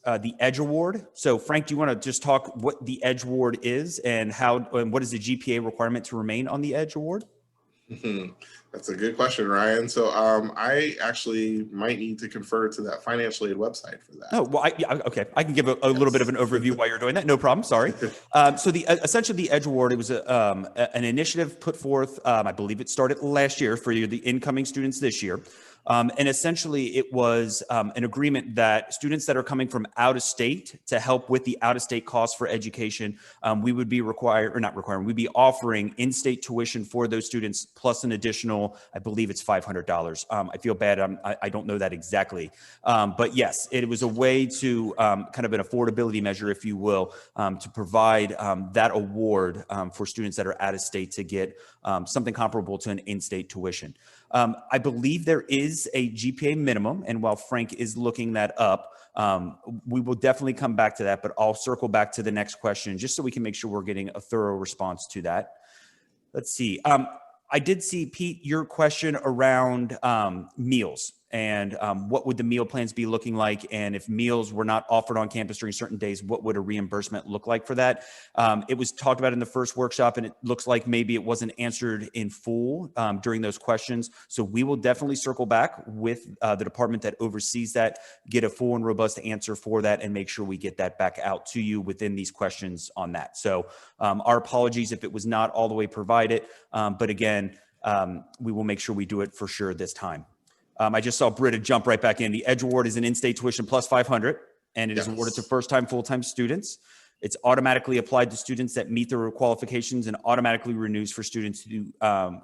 Speaker 1: the EDGE Award. So Frank, do you want to just talk what the EDGE Award is and what is the GPA requirement to remain on the EDGE Award?
Speaker 2: That's a good question, Ryan. So I actually might need to confer to that financial aid website for that.
Speaker 1: Oh, well, okay. I can give a little bit of an overview while you're doing that. No problem. Sorry. So essentially the EDGE Award, it was an initiative put forth, I believe it started last year for the incoming students this year. And essentially it was an agreement that students that are coming from out of state to help with the out of state costs for education, we would be we'd be offering in-state tuition for those students plus an additional, I believe it's $500. I feel bad. I don't know that exactly. But yes, it was a way to kind of an affordability measure, if you will, to provide that award for students that are out of state to get something comparable to an in-state tuition. I believe there is a GPA minimum, and while Frank is looking that up, we will definitely come back to that, but I'll circle back to the next question just so we can make sure we're getting a thorough response to that. Let's see. I did see, Pete, your question around meals and what would the meal plans be looking like? And if meals were not offered on campus during certain days, what would a reimbursement look like for that? It was talked about in the first workshop, and it looks like maybe it wasn't answered in full during those questions. So we will definitely circle back with the department that oversees that, get a full and robust answer for that, and make sure we get that back out to you within these questions on that. So our apologies if it was not all the way provided, but again, we will make sure we do it for sure this time. I just saw Britta jump right back in. The EDGE Award is an in-state tuition plus 500, and it is awarded to first-time, full-time students. It's automatically applied to students that meet the qualifications and automatically renews for students who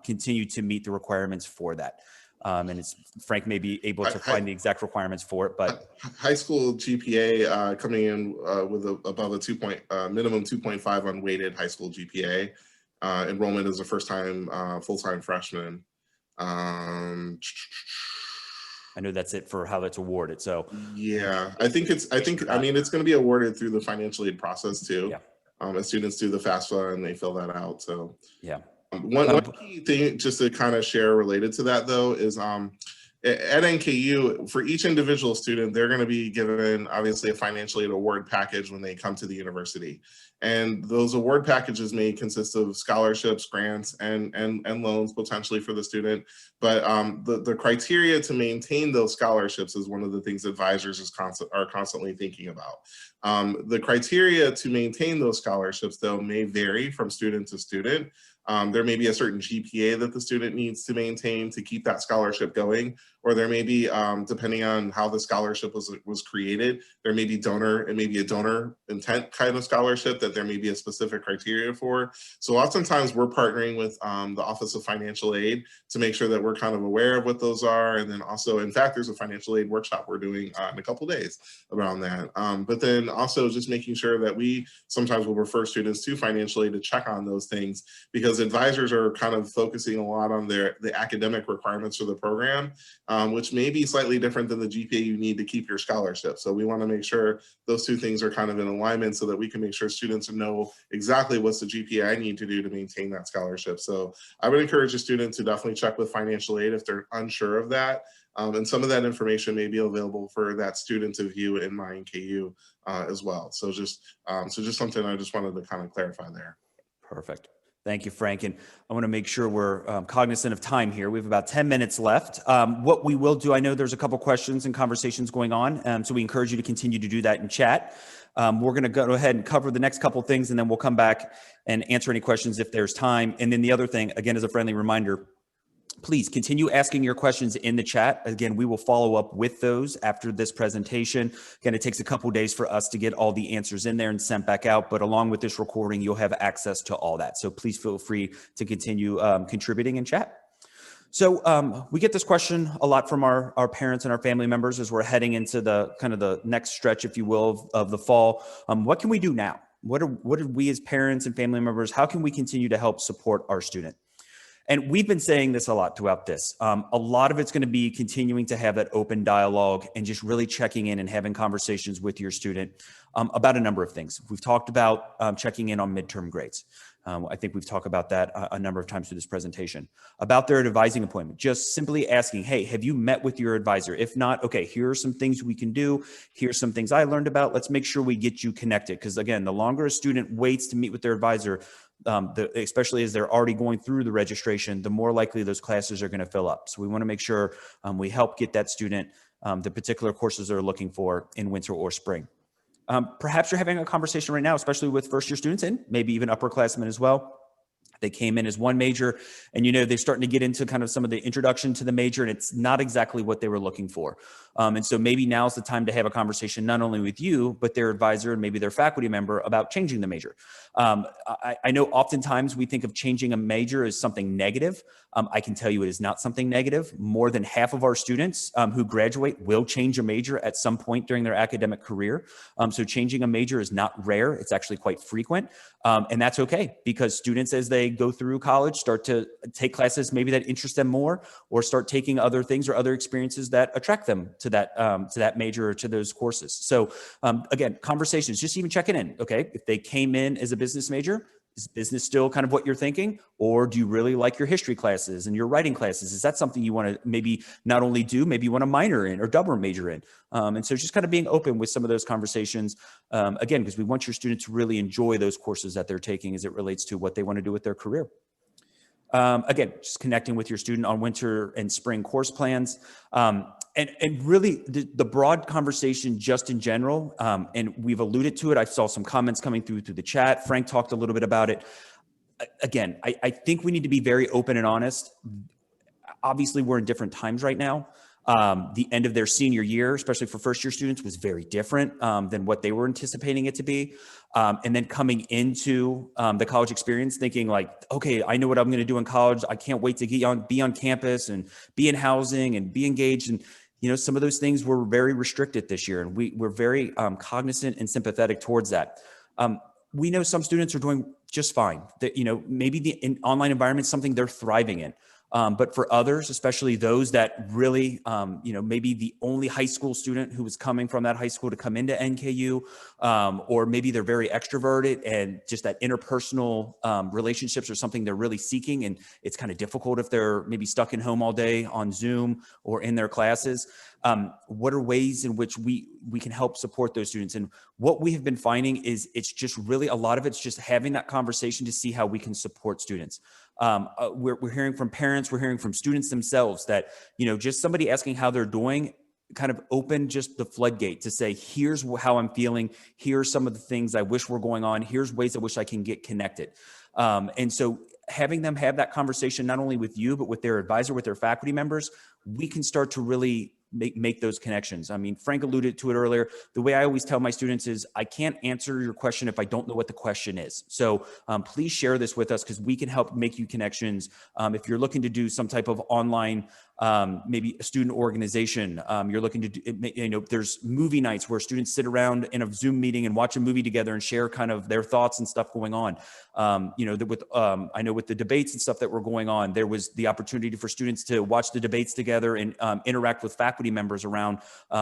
Speaker 1: continue to meet the requirements for that. And Frank may be able to find the exact requirements for it, but
Speaker 2: high school GPA coming in with above a minimum 2.5 unweighted high school GPA. Enrollment is a first-time full-time freshman.
Speaker 1: I know that's it for how that's awarded. So
Speaker 2: yeah, I mean, it's going to be awarded through the financial aid process too. Yeah. As students do the FAFSA and they fill that out. So yeah. One key thing just to kind of share related to that though is at NKU, for each individual student, they're going to be given obviously a financial aid award package when they come to the university. And those award packages may consist of scholarships, grants, and loans potentially for the student. But the criteria to maintain those scholarships is one of the things advisors are constantly thinking about. The criteria to maintain those scholarships, though, may vary from student to student. There may be a certain GPA that the student needs to maintain to keep that scholarship going, or there may be, depending on how the scholarship was created, it may be a donor intent kind of scholarship that there may be a specific criteria for. So oftentimes we're partnering with the Office of Financial Aid to make sure that we're kind of aware of what those are. And then also, in fact, there's a financial aid workshop we're doing in a couple of days around that. But then also just making sure that we sometimes will refer students to financial aid to check on those things, because advisors are kind of focusing a lot on the academic requirements for the program. which may be slightly different than the GPA you need to keep your scholarship. So we want to make sure those two things are kind of in alignment so that we can make sure students know exactly what's the GPA I need to do to maintain that scholarship. So I would encourage a student to definitely check with financial aid if they're unsure of that. And some of that information may be available for that student to view in my NKU as well. So just something I just wanted to kind of clarify there.
Speaker 1: Perfect. Thank you, Frank. And I want to make sure we're cognizant of time here. We have about 10 minutes left. What we will do, I know there's a couple questions and conversations going on, so we encourage you to continue to do that in chat. We're going to go ahead and cover the next couple things, and then we'll come back and answer any questions if there's time. And then the other thing, again, as a friendly reminder, please continue asking your questions in the chat. Again, we will follow up with those after this presentation. Again, it takes a couple days for us to get all the answers in there and sent back out, but along with this recording, you'll have access to all that. So please feel free to continue contributing in chat. So we get this question a lot from our parents and our family members as we're heading into the kind of the next stretch, if you will, of the fall. What can we do now? What are we as parents and family members, how can we continue to help support our student? And we've been saying this a lot throughout this. A lot of it's going to be continuing to have that open dialogue and just really checking in and having conversations with your student about a number of things. We've talked about checking in on midterm grades. I think we've talked about that a number of times through this presentation. About their advising appointment, just simply asking, hey, have you met with your advisor? If not, okay, here are some things we can do. Here's some things I learned about. Let's make sure we get you connected. Because again, the longer a student waits to meet with their advisor, especially as they're already going through the registration, the more likely those classes are going to fill up. So we want to make sure we help get that student the particular courses they're looking for in winter or spring. Perhaps you're having a conversation right now, especially with first-year students and maybe even upperclassmen as well. They came in as one major and, they're starting to get into kind of some of the introduction to the major and it's not exactly what they were looking for. And so maybe now's the time to have a conversation, not only with you, but their advisor and maybe their faculty member about changing the major. I know oftentimes we think of changing a major as something negative. I can tell you it is not something negative. More than half of our students who graduate will change a major at some point during their academic career. So changing a major is not rare. It's actually quite frequent. And that's okay because students, as they go through college, start to take classes maybe that interest them more or start taking other things or other experiences that attract them to that major or to those courses. So again, conversations, just even checking in. Okay, if they came in as a business major, is business still kind of what you're thinking? Or do you really like your history classes and your writing classes? Is that something you want to maybe not only do, maybe you want to minor in or double major in? And so just kind of being open with some of those conversations, again, because we want your students to really enjoy those courses that they're taking as it relates to what they want to do with their career. Again, just connecting with your student on winter and spring course plans. And really the broad conversation just in general, and we've alluded to it. I saw some comments coming through the chat. Frank talked a little bit about it. Again, I think we need to be very open and honest. Obviously, we're in different times right now. The end of their senior year, especially for first-year students, was very different than what they were anticipating it to be. And then coming into the college experience thinking like, okay, I know what I'm going to do in college. I can't wait to be on campus and be in housing and be engaged. And, some of those things were very restricted this year. And we're very cognizant and sympathetic towards that. We know some students are doing just fine. That, maybe the online environment is something they're thriving in. But for others, especially those that really, maybe the only high school student who was coming from that high school to come into NKU, or maybe they're very extroverted and just that interpersonal relationships are something they're really seeking. And it's kind of difficult if they're maybe stuck in home all day on Zoom or in their classes. What are ways in which we can help support those students? And what we have been finding is it's just really a lot of it's just having that conversation to see how we can support students. We're hearing from parents, we're hearing from students themselves that, just somebody asking how they're doing kind of open just the floodgate to say, here's how I'm feeling. Here's some of the things I wish were going on. Here's ways I wish I can get connected. And so having them have that conversation, not only with you, but with their advisor, with their faculty members, we can start to really make those connections. I mean, Frank alluded to it earlier. The way I always tell my students is I can't answer your question if I don't know what the question is. So please share this with us because we can help make you connections. If you're looking to do some type of online maybe a student organization. You're looking to do, there's movie nights where students sit around in a Zoom meeting and watch a movie together and share kind of their thoughts and stuff going on. I know with the debates and stuff that were going on, there was the opportunity for students to watch the debates together and interact with faculty members around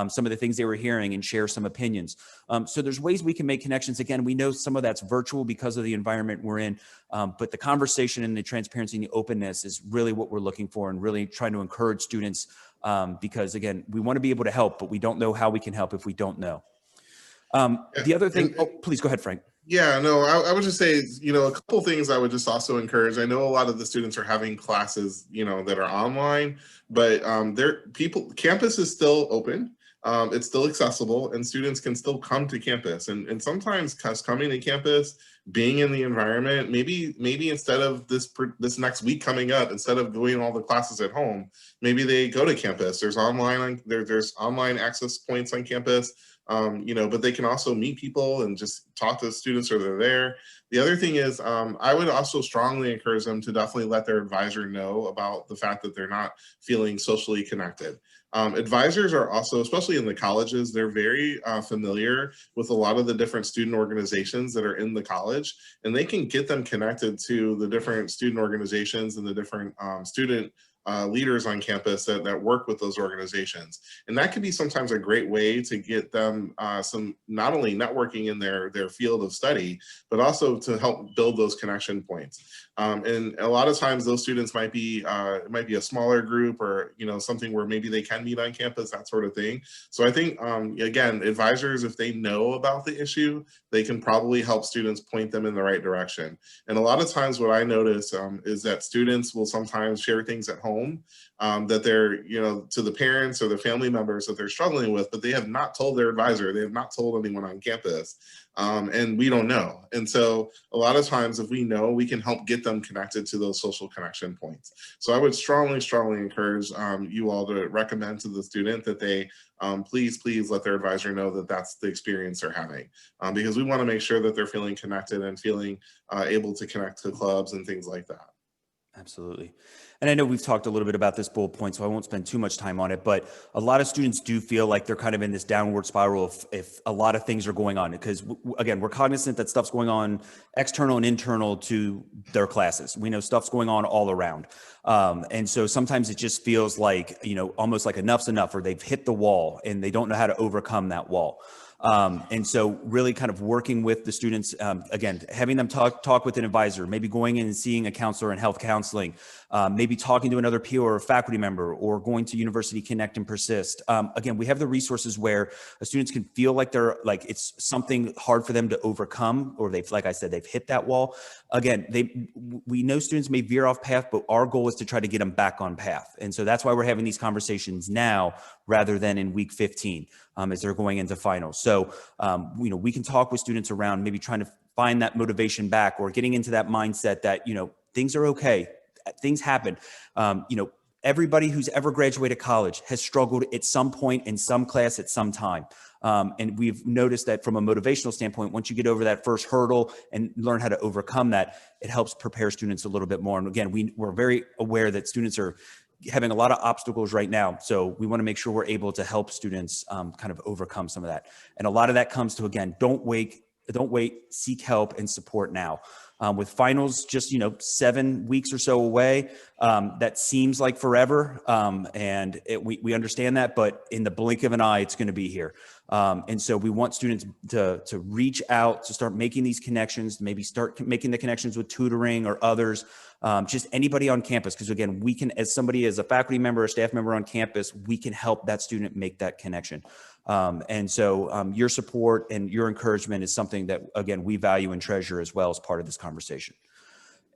Speaker 1: some of the things they were hearing and share some opinions. So there's ways we can make connections. Again, we know some of that's virtual because of the environment we're in, but the conversation and the transparency and the openness is really what we're looking for, and really trying to encourage students, because again, we want to be able to help, but we don't know how we can help if we don't know. The other thing, please go ahead, Frank.
Speaker 2: Yeah, no, I would just say, a couple things I would just also encourage. I know a lot of the students are having classes, that are online, but campus is still open. It's still accessible, and students can still come to campus. And sometimes coming to campus, being in the environment, maybe instead of this next week coming up, instead of doing all the classes at home, maybe they go to campus. There's there's online access points on campus. But they can also meet people and just talk to students or they're there. The other thing is, I would also strongly encourage them to definitely let their advisor know about the fact that they're not feeling socially connected. Advisors are also, especially in the colleges, they're very familiar with a lot of the different student organizations that are in the college, and they can get them connected to the different student organizations and the different student leaders on campus that work with those organizations. And that could be sometimes a great way to get them some, not only networking in their field of study, but also to help build those connection points. And a lot of times those students might be a smaller group, or something where maybe they can meet on campus, that sort of thing. So I think again, advisors, if they know about the issue, they can probably help students point them in the right direction. And a lot of times what I notice is that students will sometimes share things at home that they're, to the parents or the family members that they're struggling with, but they have not told their advisor, they have not told anyone on campus. And we don't know. And so a lot of times, if we know, we can help get them connected to those social connection points. So I would strongly, strongly encourage you all to recommend to the student that they please let their advisor know that that's the experience they're having, because we want to make sure that they're feeling connected and feeling able to connect to clubs and things like that.
Speaker 1: Absolutely. And I know we've talked a little bit about this bullet point, so I won't spend too much time on it, but a lot of students do feel like they're kind of in this downward spiral if a lot of things are going on, because again, we're cognizant that stuff's going on external and internal to their classes. We know stuff's going on all around. And so sometimes it just feels like, almost like enough's enough, or they've hit the wall and they don't know how to overcome that wall. And so really kind of working with the students, again, having them talk with an advisor, maybe going in and seeing a counselor in health counseling, maybe talking to another peer or a faculty member, or going to University Connect and Persist. Again, we have the resources where students can feel like it's something hard for them to overcome, or like I said, they've hit that wall. Again, we know students may veer off path, but our goal is to try to get them back on path. And so that's why we're having these conversations now rather than in week 15 as they're going into finals. So, we can talk with students around maybe trying to find that motivation back, or getting into that mindset that, things are okay. Things happen. Everybody who's ever graduated college has struggled at some point in some class at some time. And we've noticed that from a motivational standpoint, once you get over that first hurdle and learn how to overcome that, it helps prepare students a little bit more. And again, we're very aware that students are having a lot of obstacles right now. So we want to make sure we're able to help students kind of overcome some of that. And a lot of that comes to, again, don't wait, seek help and support now. With finals just 7 weeks or so away, that seems like forever, and we understand that, but in the blink of an eye, it's going to be here. And so we want students to reach out, to start making these connections, maybe start making the connections with tutoring or others, just anybody on campus. Because again, we can, as a faculty member or staff member on campus, we can help that student make that connection. And so your support and your encouragement is something that, again, we value and treasure as well as part of this conversation.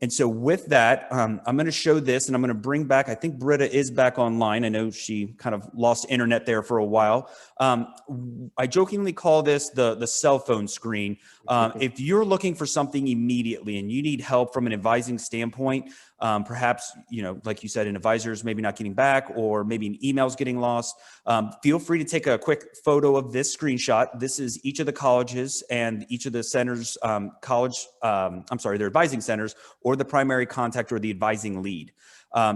Speaker 1: And so with that, I'm going to show this, and I'm going to bring back, I think Britta is back online. I know she kind of lost internet there for a while. I jokingly call this the cell phone screen. If you're looking for something immediately and you need help from an advising standpoint, perhaps, like you said, an advisor is maybe not getting back, or maybe an email's getting lost, feel free to take a quick photo of this screenshot. This is each of the colleges and each of the centers, their advising centers, or the primary contact or the advising lead.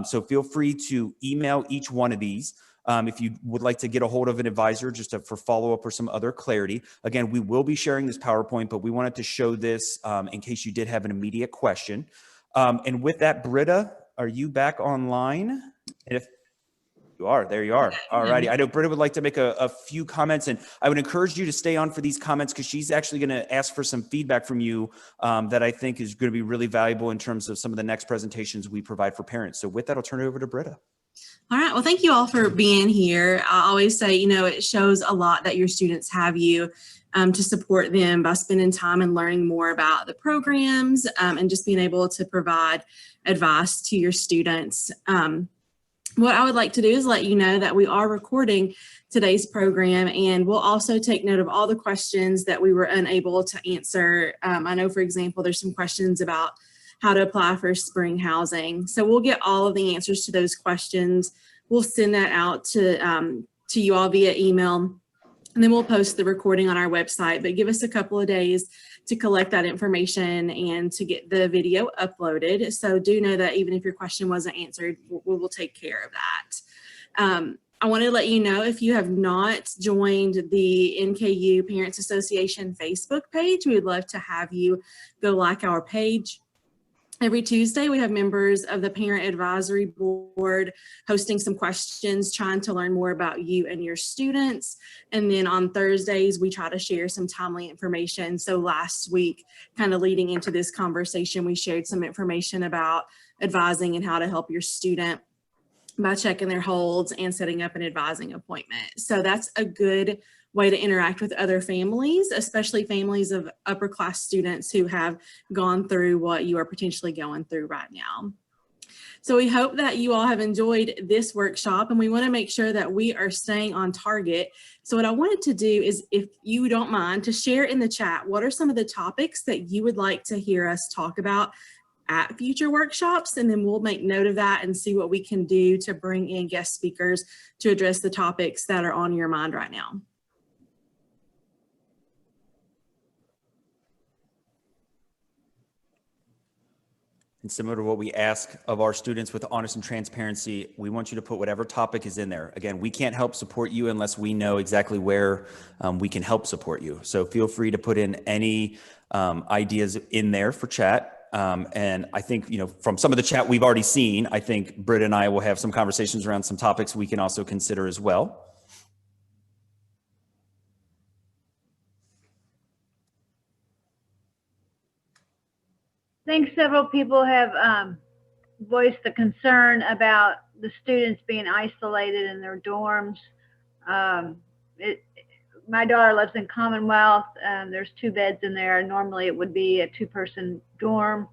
Speaker 1: So feel free to email each one of these. If you would like to get a hold of an advisor just for follow-up or some other clarity. Again, we will be sharing this PowerPoint, but we wanted to show this in case you did have an immediate question. And with that, Britta, are you back online? And if you are, there you are. All righty. I know Britta would like to make a few comments, and I would encourage you to stay on for these comments because she's actually going to ask for some feedback from you that I think is going to be really valuable in terms of some of the next presentations we provide for parents. So with that, I'll turn it over to Britta.
Speaker 3: All right. Well, thank you all for being here. I always say, it shows a lot that your students have you to support them by spending time and learning more about the programs and just being able to provide advice to your students. What I would like to do is let you know that we are recording today's program, and we'll also take note of all the questions that we were unable to answer. I know, for example, there's some questions about how to apply for spring housing. So we'll get all of the answers to those questions. We'll send that out to you all via email, and then we'll post the recording on our website. But give us a couple of days to collect that information and to get the video uploaded. So do know that even if your question wasn't answered, we will take care of that. I want to let you know, if you have not joined the NKU Parents Association Facebook page, we would love to have you go like our page. Every Tuesday, we have members of the Parent Advisory Board hosting some questions, trying to learn more about you and your students. And then on Thursdays, we try to share some timely information. So last week, kind of leading into this conversation, we shared some information about advising and how to help your student by checking their holds and setting up an advising appointment. So that's a good way to interact with other families, especially families of upper class students who have gone through what you are potentially going through right now. So we hope that you all have enjoyed this workshop, and we want to make sure that we are staying on target. So what I wanted to do is, if you don't mind, to share in the chat, what are some of the topics that you would like to hear us talk about at future workshops, and then we'll make note of that and see what we can do to bring in guest speakers to address the topics that are on your mind right now.
Speaker 1: And similar to what we ask of our students with honest and transparency, we want you to put whatever topic is in there. Again, we can't help support you unless we know exactly where we can help support you. So feel free to put in any ideas in there for chat. And I think, from some of the chat we've already seen, I think Britt and I will have some conversations around some topics we can also consider as well.
Speaker 4: I think several people have voiced the concern about the students being isolated in their dorms. My daughter lives in Commonwealth. There's 2 beds in there. Normally it would be a 2-person dorm.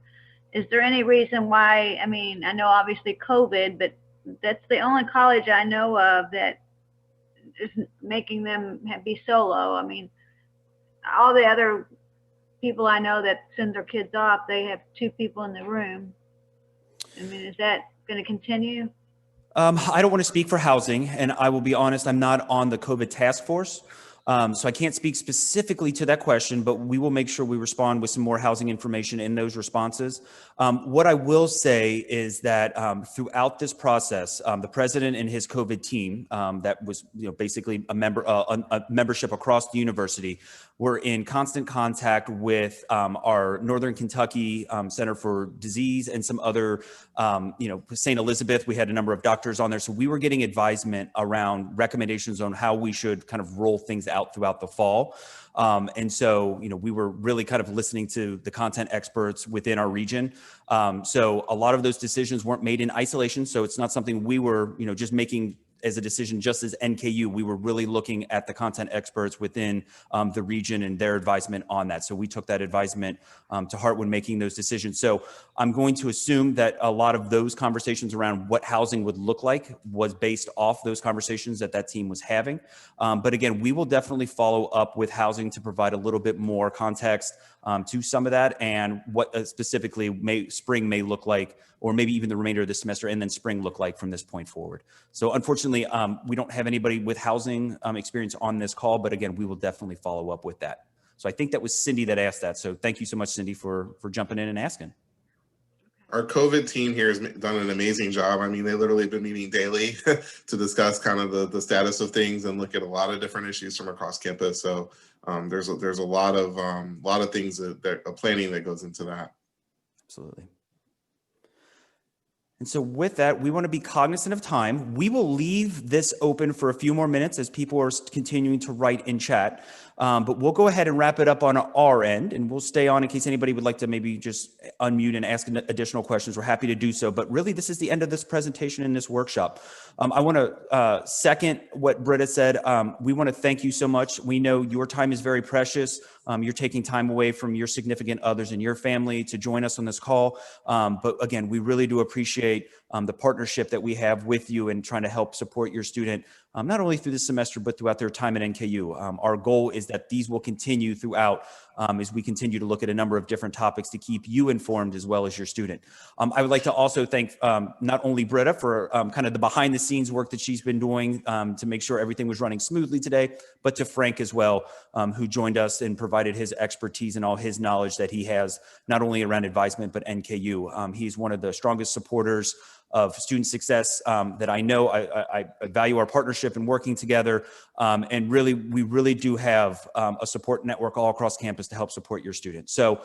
Speaker 4: Is there any reason why? I mean, I know obviously COVID, but that's the only college I know of that is making them be solo. I mean, all the other people I know that send their kids off, they have 2 people in the room. I mean, is that going to continue?
Speaker 1: I don't want to speak for housing, and I will be honest, I'm not on the COVID task force. So I can't speak specifically to that question, but we will make sure we respond with some more housing information in those responses. What I will say is that throughout this process, the president and his COVID team, that was basically a membership across the university, were in constant contact with our Northern Kentucky Center for Disease and some other, St. Elizabeth. We had a number of doctors on there, so we were getting advisement around recommendations on how we should kind of roll things out throughout the fall. And so, we were really kind of listening to the content experts within our region. So a lot of those decisions weren't made in isolation. So it's not something we were, just making as a decision just as NKU. We were really looking at the content experts within the region and their advisement on that. So we took that advisement to heart when making those decisions. So I'm going to assume that a lot of those conversations around what housing would look like was based off those conversations that team was having. But again, we will definitely follow up with housing to provide a little bit more context to some of that, and what specifically spring may look like, or maybe even the remainder of the semester, and then spring look like from this point forward. So unfortunately, we don't have anybody with housing experience on this call, but again, we will definitely follow up with that. So I think that was Cindy that asked that. So thank you so much, Cindy, for jumping in and asking.
Speaker 2: Our COVID team here has done an amazing job. I mean, they literally have been meeting daily to discuss kind of the status of things and look at a lot of different issues from across campus. So there's a lot of things that planning that goes into that.
Speaker 1: Absolutely. And so with that, we want to be cognizant of time. We will leave this open for a few more minutes as people are continuing to write in chat. But we'll go ahead and wrap it up on our end, and we'll stay on in case anybody would like to maybe just unmute and ask additional questions. We're happy to do so. But really, this is the end of this presentation in this workshop. I want to second what Britta said. We want to thank you so much. We know your time is very precious. You're taking time away from your significant others and your family to join us on this call. But again, we really do appreciate the partnership that we have with you in trying to help support your student, not only through this semester, but throughout their time at NKU. Our goal is that these will continue throughout as we continue to look at a number of different topics to keep you informed as well as your student. I would like to also thank not only Britta for kind of the behind the scenes work that she's been doing to make sure everything was running smoothly today, but to Frank as well, who joined us and provided his expertise and all his knowledge that he has, not only around advisement, but NKU. He's one of the strongest supporters of student success that I know. I value our partnership and working together. And really, we really do have a support network all across campus to help support your students. So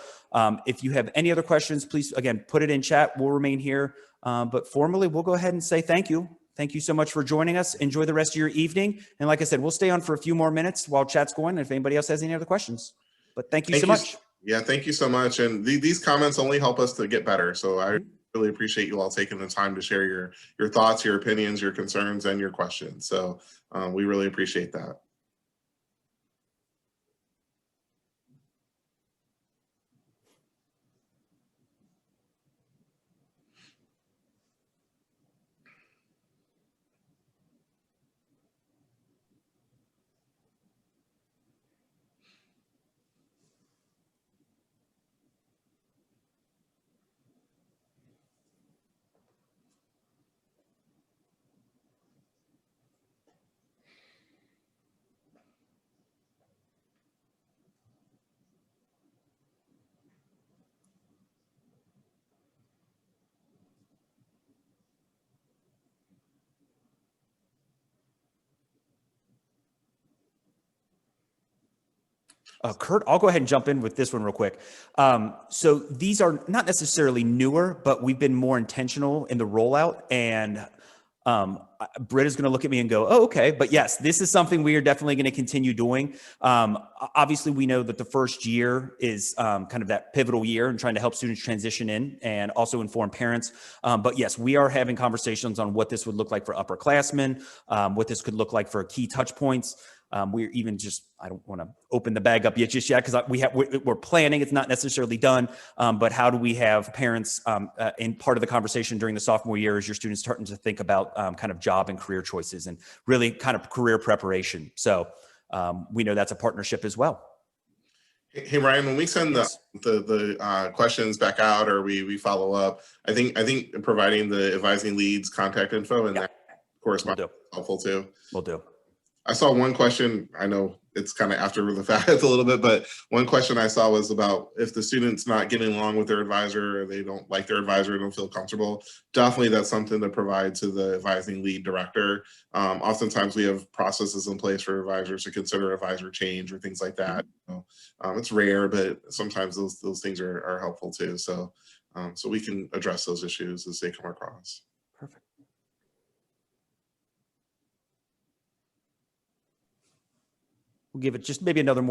Speaker 1: if you have any other questions, please, again, put it in chat. We'll remain here. But formally, we'll go ahead and say thank you. Thank you so much for joining us. Enjoy the rest of your evening. And like I said, we'll stay on for a few more minutes while chat's going, if anybody else has any other questions. But thank you so much.
Speaker 2: Yeah, thank you so much. And these comments only help us to get better. So I really appreciate you all taking the time to share your thoughts, your opinions, your concerns, and your questions. So we really appreciate that.
Speaker 1: Kurt, I'll go ahead and jump in with this one real quick. So these are not necessarily newer, but we've been more intentional in the rollout. And Britta's going to look at me and go, oh, okay. But yes, this is something we are definitely going to continue doing. Obviously, we know that the first year is kind of that pivotal year and trying to help students transition in and also inform parents. But yes, we are having conversations on what this would look like for upperclassmen, what this could look like for key touch points. We're even just, I don't want to open the bag up just yet because we're planning. It's not necessarily done, but how do we have parents in part of the conversation during the sophomore year as your students starting to think about kind of job and career choices and really kind of career preparation. So we know that's a partnership as well.
Speaker 2: Hey Ryan, when we send the questions back out or we follow up, I think providing the advising leads contact info and that correspondence is helpful too.
Speaker 1: Will do.
Speaker 2: I saw one question, I know it's kind of after the fact a little bit, but one question I saw was about if the student's not getting along with their advisor or they don't like their advisor, don't feel comfortable, definitely that's something to provide to the advising lead director. Oftentimes we have processes in place for advisors to consider advisor change or things like that. It's rare, but sometimes those things are helpful too. So, so we can address those issues as they come across.
Speaker 1: Perfect. We'll give it just maybe another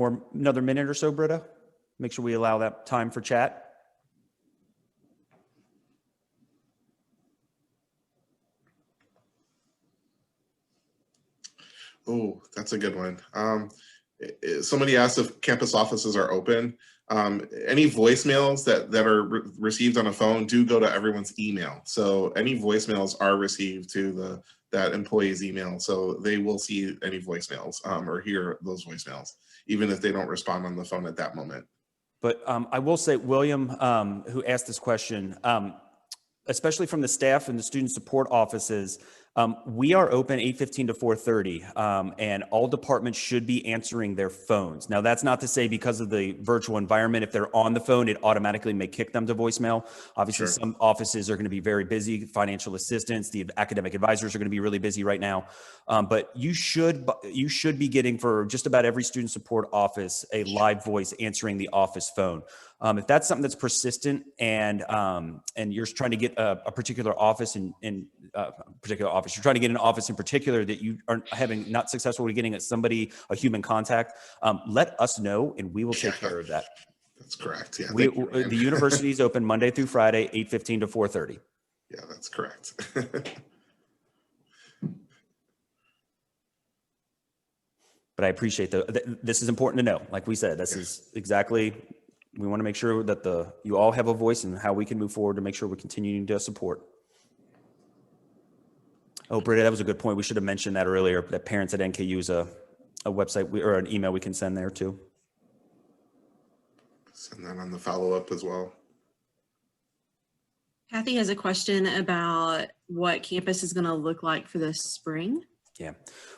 Speaker 1: minute or so, Britta. Make sure we allow that time for chat.
Speaker 2: Oh, that's a good one. Somebody asked if campus offices are open. Any voicemails that are received on a phone do go to everyone's email. So any voicemails are received to that employee's email. So they will see any voicemails or hear those voicemails, even if they don't respond on the phone at that moment.
Speaker 1: But I will say, William, who asked this question, especially from the staff and the student support offices, We are open 8:15 to 4:30, and all departments should be answering their phones. Now, that's not to say because of the virtual environment, if they're on the phone, it automatically may kick them to voicemail. Obviously,
Speaker 2: Sure.
Speaker 1: some offices are going to be very busy. Financial assistants, the academic advisors are going to be really busy right now. But you should be getting, for just about every student support office, a live voice answering the office phone. If that's something that's persistent and you're trying to get a particular office you're trying to get an office in particular that you are having not successfully getting at somebody, a human contact, let us know and we will take care of that.
Speaker 2: That's correct. Yeah.
Speaker 1: The university is open Monday through Friday, 8:15 to 4:30.
Speaker 2: Yeah, that's correct.
Speaker 1: But I appreciate this is important to know. Like we said, this is exactly, we want to make sure that you all have a voice in how we can move forward to make sure we're continuing to support. Oh, Britta, that was a good point. We should have mentioned that earlier, that Parents at NKU is a website or an email we can send there too.
Speaker 2: Send that on the follow-up as well.
Speaker 3: Kathy has a question about what campus is going to look like for the spring.
Speaker 1: Yeah,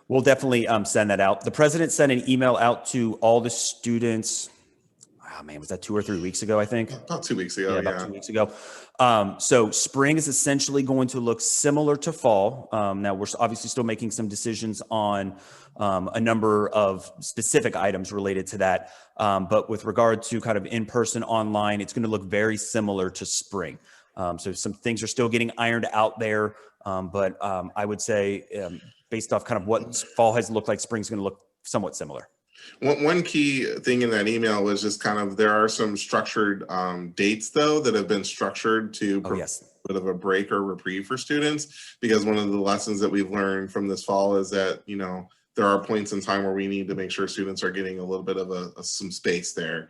Speaker 1: we'll definitely send that out. The president sent an email out to all the students. Oh man, was that 2 or 3 weeks ago, I think?
Speaker 2: About 2 weeks ago,
Speaker 1: yeah. About 2 weeks ago. So spring is essentially going to look similar to fall. Now we're obviously still making some decisions on a number of specific items related to that. But with regard to kind of in-person, online, it's going to look very similar to spring. So some things are still getting ironed out there. But I would say based off kind of what fall has looked like, spring's going to look somewhat similar.
Speaker 2: One key thing in that email was just kind of, there are some structured dates though that have been structured to provide a bit of a break or reprieve for students, because one of the lessons that we've learned from this fall is that, you know, there are points in time where we need to make sure students are getting a little bit of some space there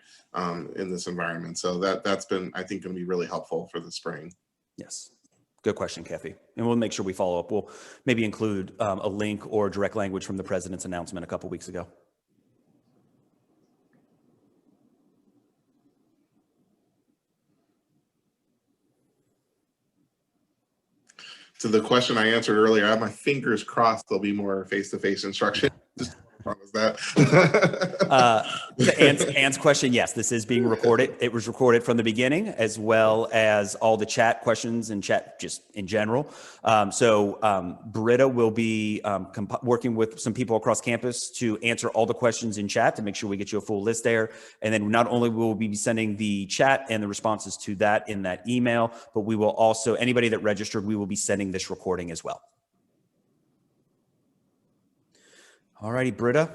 Speaker 2: in this environment. So that's been, I think, going to be really helpful for the spring.
Speaker 1: Yes. Good question, Kathy. And we'll make sure we follow up. We'll maybe include a link or direct language from the president's announcement a couple weeks ago.
Speaker 2: To the question I answered earlier, I have my fingers crossed there'll be more face-to-face instruction. Just promise that.
Speaker 1: To Ann's question, yes, this is being recorded. It was recorded from the beginning, as well as all the chat questions and chat just in general. Britta will be working with some people across campus to answer all the questions in chat to make sure we get you a full list there. And then not only will we be sending the chat and the responses to that in that email, but we will also, anybody that registered, we will be sending this recording as well. All righty, Britta,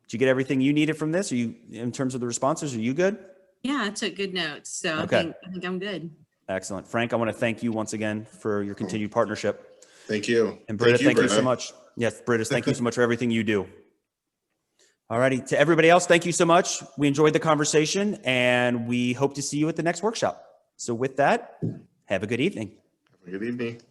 Speaker 1: did you get everything you needed from this? Are you, in terms of the responses, are you good?
Speaker 3: Yeah, I took good notes, so
Speaker 1: Okay.
Speaker 3: I think I'm good.
Speaker 1: Excellent. Frank, I want to thank you once again for your continued partnership.
Speaker 2: Thank you.
Speaker 1: And Britta, thank you so much. Yes, Britta, thank you so much for everything you do. All righty, to everybody else, thank you so much. We enjoyed the conversation and we hope to see you at the next workshop. So with that, have a good evening.
Speaker 2: Have a good evening.